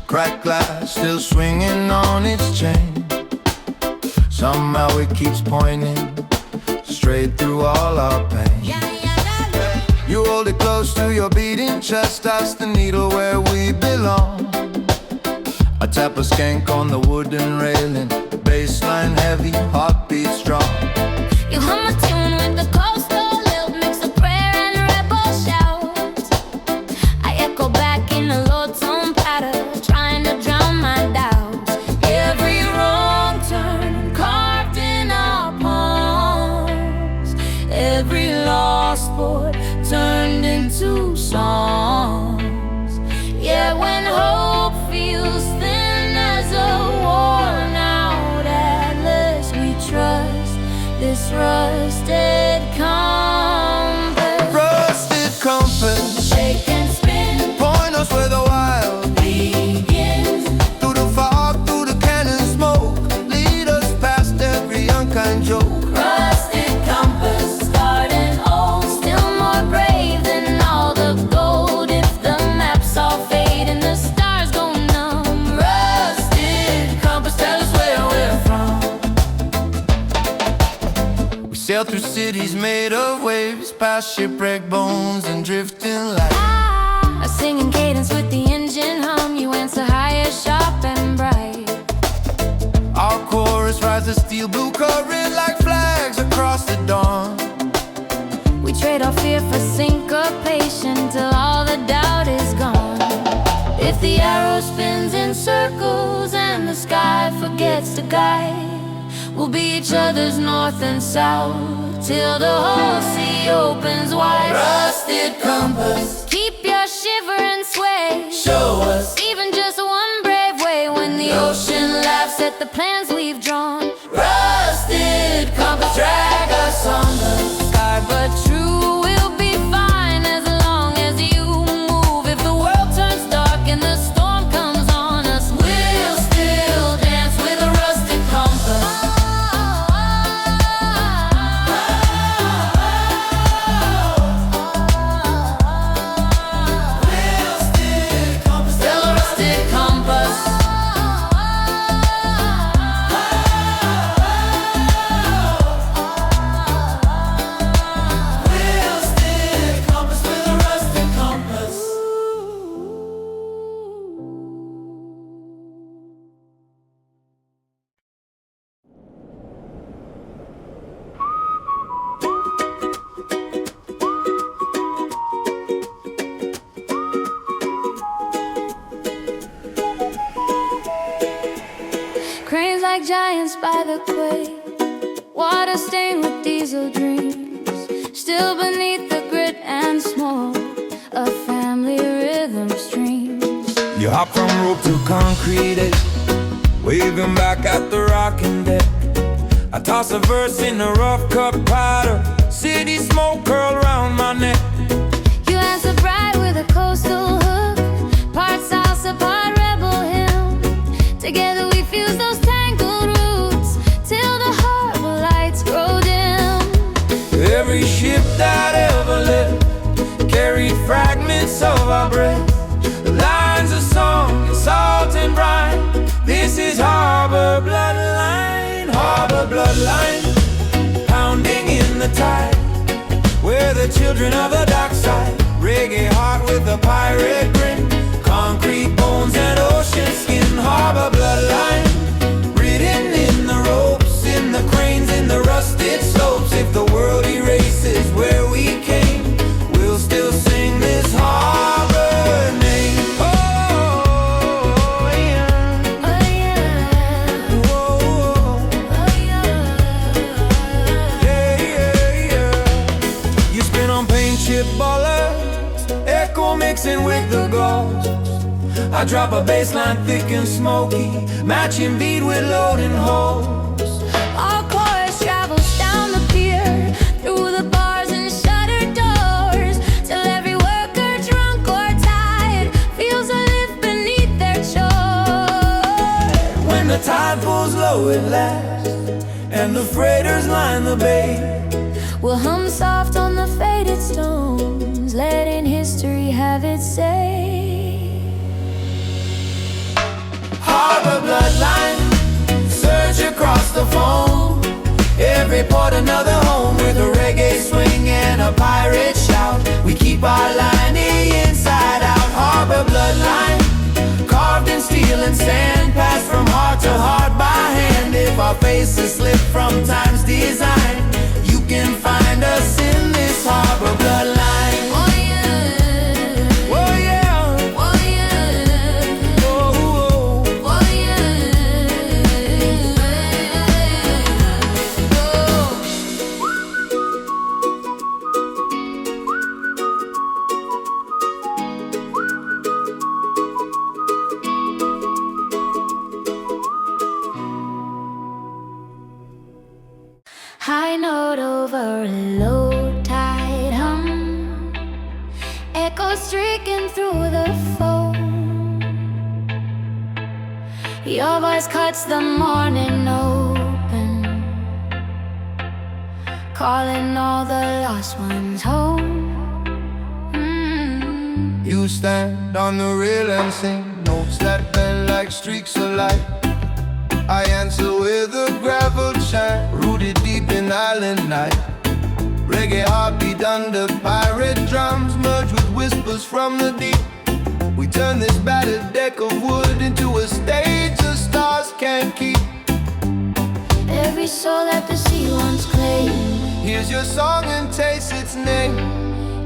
Cracked glass still swinging on its chain. Somehow it keeps pointing straight through all our pain. You hold it close to your beating chest, that's the needle where we belong. I tap a skank on the wooden railing, bassline heavy, heartbeat strong. You hum a tune with the coastal lilt, mix of prayer and rebel shouts. I echo back in a low tone pattern, trying to drown my doubts. Every wrong turn carved in our palms, every lost chord turned into songs. Yeah, when hope feels thin as a worn out atlas, we trust this rusted compass. Rusted compass, Shake and spin, point us where the wild begin. through the fog, through the cannon smoke, lead us past every unkind joke. Rusted compass, scarred and old, still more brave than all the gold. If the maps all fade and the stars go numb, rusted compass, tell us where we're from. We sail through cities made of waves, past shipwreck bones and drifting light. A singing cadence with the engine hum, you answer higher, sharp and bright. Our chorus rides a steel blue current like flags across the dawn. We trade our fear for syncopation till all the doubt is gone. If the arrow spins in circles and the sky forgets to guide, we'll be each other's north and south till the whole sea opens wide. Rusted compass, Keep your shiver and sway, show us even just one brave way when the ocean laughs at the plans we've drawn. rusted compass, drag us on the Scarred but true, we'll be fine as long as you move. If the world turns dark and the storm comes on us, we'll still dance with a rusted compass. Still a rusted compass. rusted compass with a rusted compass. Cranes like giants by the quay, water stained with diesel dreams. Still beneath the grit and smoke, a family rhythm streams. You hop from rope to concrete, waving back at the rocking deck. I toss a verse in a rough cut powder, city smoke curl round my neck. You answer bright with a coastal hook, part salsa, part rebel hymn. Together we fuse those tangled roots till the harbor lights grow dim. Every ship that ever lived carried fragments of our breath, lines of song in salt and brine. This is harbor bloodline, pounding in the tide. We're the children of the dark side, reggae heart with a pirate grin, concrete bones and ocean skin. Harbor bloodline, written in the ropes, in the cranes, in the rusted slopes. If the world erases where we came, we'll still sing this harbor name. Oh, yeah. Oh yeah, Whoa, oh yeah. yeah, yeah, yeah. You spin on paint chip ballers, echo mixing with the ghost. I drop a bass line thick and smoky, matching beat with loading holes. Our chorus travels down the pier, through the bars and shuttered doors, till every worker, drunk or tired, feels a lift beneath their chores. When the tide pulls low at last, and the freighters line the bay, We'll hum soft on the faded stones, letting history have its say. harbor bloodline, surge across the foam. Every port another home, with a reggae swing and a pirate shout. We keep our line inside out. Harbor bloodline, carved in steel and sand. high note over a low tide hum, echoes streaking through the foam. Your voice cuts the morning open, calling all the lost ones home. You stand on the rail and sing notes that bend like streaks of light. I answer with a gravel chant, rooted deep in island night. Reggae heartbeat under pirate drums, merge with whispers from the deep. We turn this battered deck of wood into a stage the stars can't keep. Every soul that the sea once claimed, Here's your song and taste its name.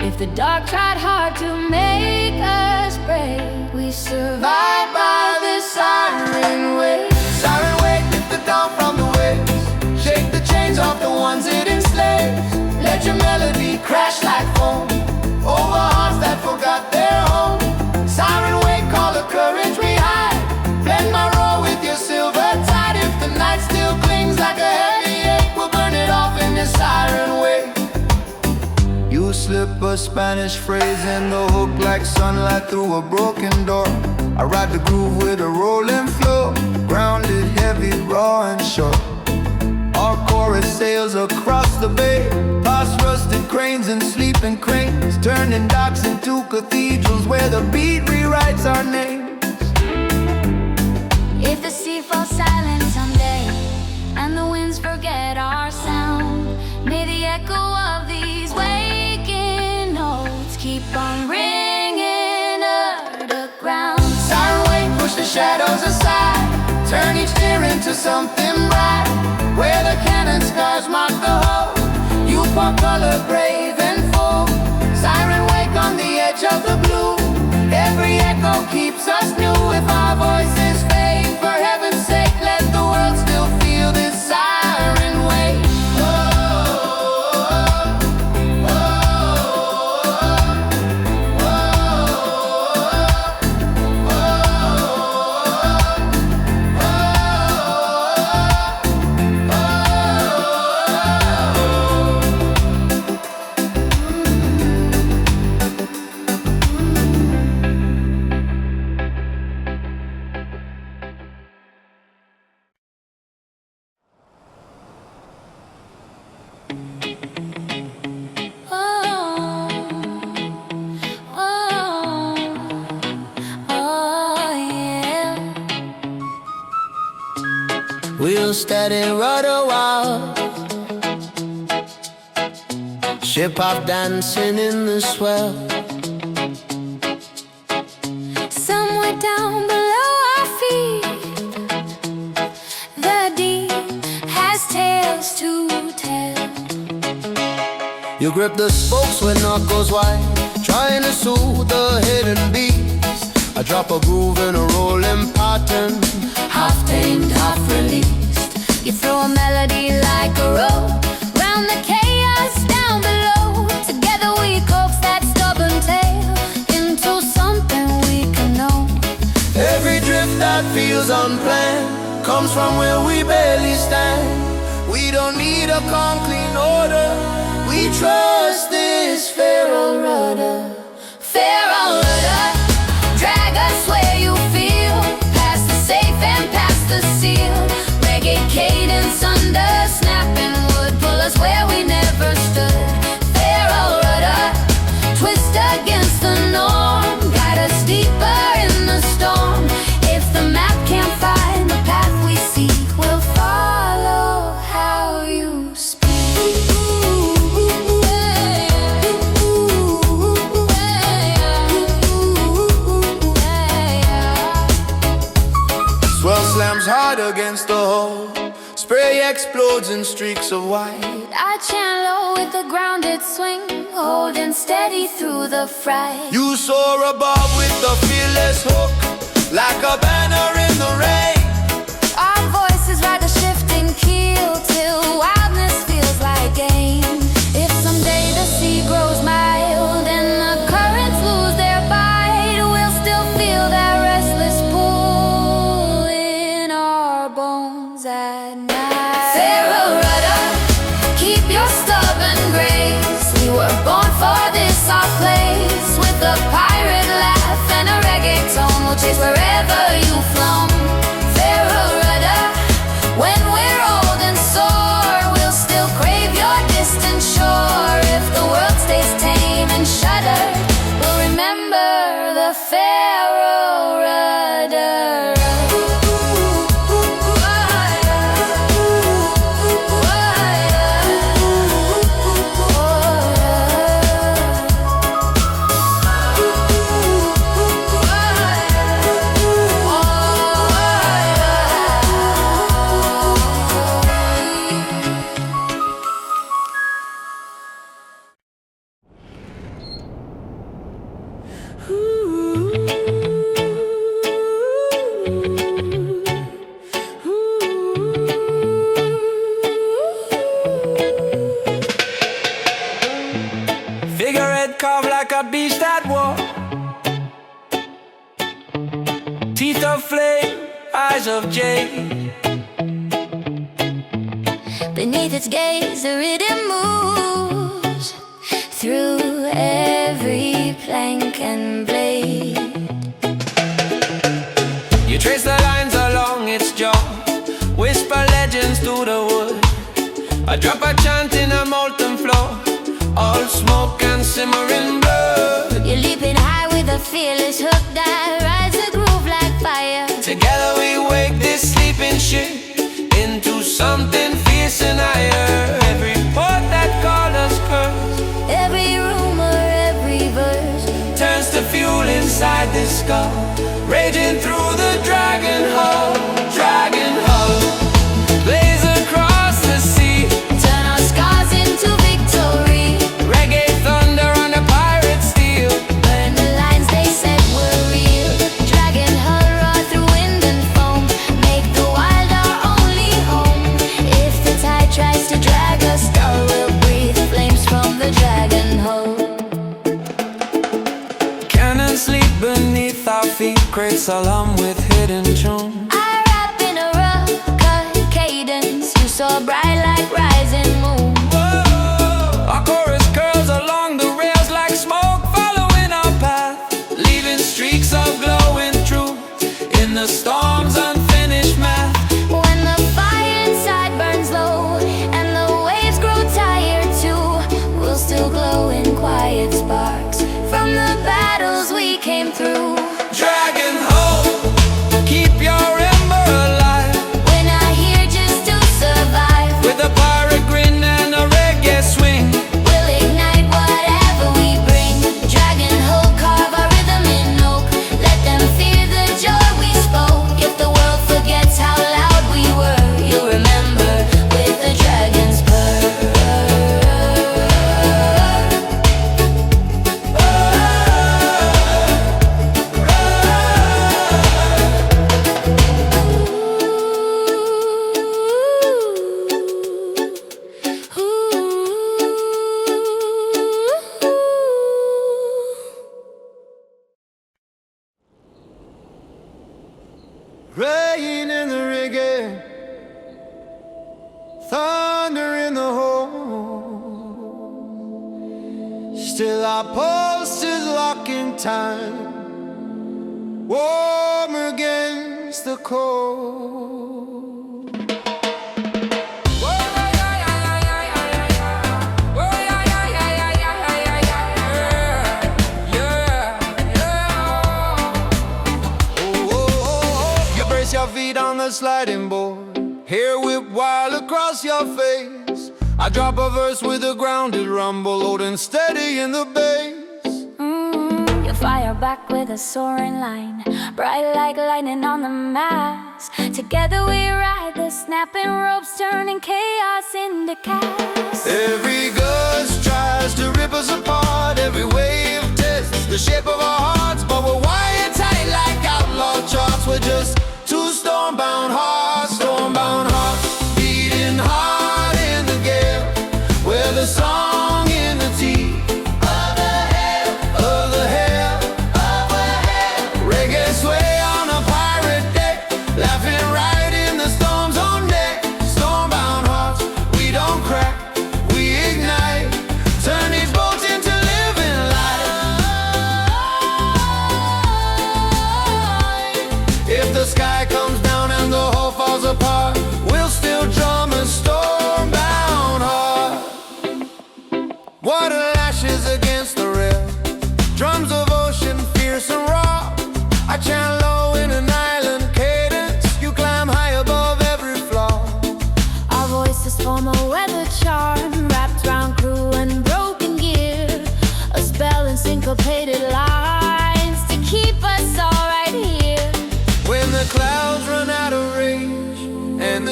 if the dark tried hard to make us break, we survived by the siren wave. Siren wave, lift the dawn from the waves. Shake the chains off the ones it enslaves. Let your melody crash like foam over hearts that forgot their home. Siren wave, call the courage we hide. Blend my roar with your silver tide. If the night still clings like a heavy ache, we'll burn it off in this siren wave. You slip a Spanish phrase in the hook like sunlight through a broken door. I ride the groove with a rolling flow, grounded, heavy, raw and short. Our chorus sails across the bay, past rusted cranes and sleeping cranes, turning docks into cathedrals where the beat rewrites our names. If the sea falls silent someday and the winds forget our sound, may the echo of these waking notes keep on ringing underground. Siren wave, push the shadows aside, turn each tear into something bright. Where the cannon scars mark the hull, you pour color brave and full. Siren wake on the edge of the blue, every echo keeps us new. If our voices fade, for heaven's sake, let the world still feel this siren wave. Wheel steady, rudder wild, ship off dancing in the swell. Somewhere down below our feet, the deep has tales to tell. You grip the spokes with knuckles wide, trying to soothe the hidden beats. I drop a groove in a rolling pattern, Half tamed, half released. You throw a melody like a rope round the chaos down below. Together we coax that stubborn tail into something we can know. every drift that feels unplanned comes from where we barely stand. We don't need a calm, clean order, we trust this pharaoh rudder. Pharaoh rudder, drag us where you feel, past the safe and past the seal. Reggae cadence under snapping wood, pull us where we never stood. Pharaoh rudder, twist against the norm, guide us deeper in the storm. If the map can't find the path we seek, we'll follow how you speak. Swell slams hard against the hull, spray explodes in streaks of white. I chant low with a grounded swing, holding steady through the fright. You soar above with the fearless hook, like a banner in the rain. Our voices ride the shifting keel till wildness feels like gain. If someday the sea grows mild and the currents lose their bite, we'll still feel that restless pull in our bones at night. Pharaoh rudder, keep wherever you've flown. Pharaoh rudder, when we're old and sore, we'll still crave your distant shore. If the world stays tame and shuddered, we'll remember the Pharaoh rudder. Figurehead carved like a beast at war. Teeth of flame, eyes of jade. Beneath its gaze, the rhythm moves through every plank and blade. You trace the lines along its jaw, whisper legends through the wood. I drop a chant in a molten floor, all smoke and simmering blood. You're leaping high with a fearless hook that rides the groove like fire. Together we wake this sleeping ship into something fierce and higher. Every port that called us cursed, Every rumor, every verse turns to fuel inside this skull, raging through the dragon hull. Dragon hull blaze across the sea, turn our scars into victory. reggae thunder on the pirate steel. Burn the lines they said were real. Dragon hull roar through wind and foam. Make the wild our only home. If the tide tries to drag us down, we'll breathe flames from the dragon hull. Cannon sleep beneath our feet, crates alarm with hidden tune. I rap in a rough cut cadence. You saw bright like rising moon. Whoa. Our chorus curls along the rails like smoke following our path, leaving streaks of glowing truth in the storm's unfinished math. When the fire inside burns low and the waves grow tired too, we'll still glow in quiet sparks from the battles we came through. Dragon hull, keep your ember alive, We're not here just to survive. with a pirate grin and a reggae swing. We'll ignite whatever we bring. Dragon hull carve our rhythm in oak. Let them fear the joy we spoke. If the world forgets how loud we were, you'll remember with the dragon's purr. Rain in the reggae, thunder in the hole. Still our pulse is locking time, warm against the cold. You brace your feet on the sliding board, hair whip wild across your face. I drop a verse with a grounded rumble, holding steady in the bass. You fire back with a soaring line, bright like lightning on the mast. Together we ride the snapping ropes, turning chaos into chaos. Every gust tries to rip us apart, every wave tests the shape of our hearts. But we're wired tight like outlaw charts, we're just two storm-bound hearts, beating hard in the gale. We're the song in the teeth of the hail, reggae sway on a pirate deck, laughing right in the storm's own neck. Storm-bound hearts, we don't crack, we ignite, turn these boats into living light.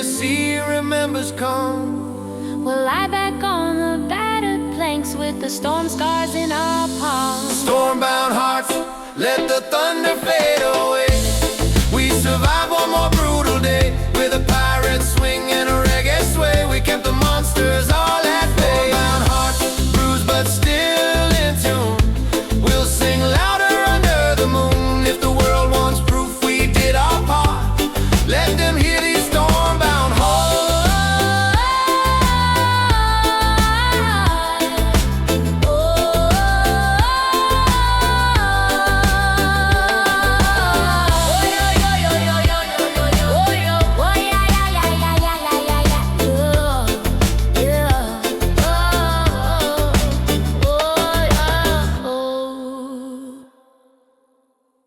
sea remembers calm. We'll lie back on the battered planks with the storm scars in our palms. Storm-bound hearts, let the thunder fade away.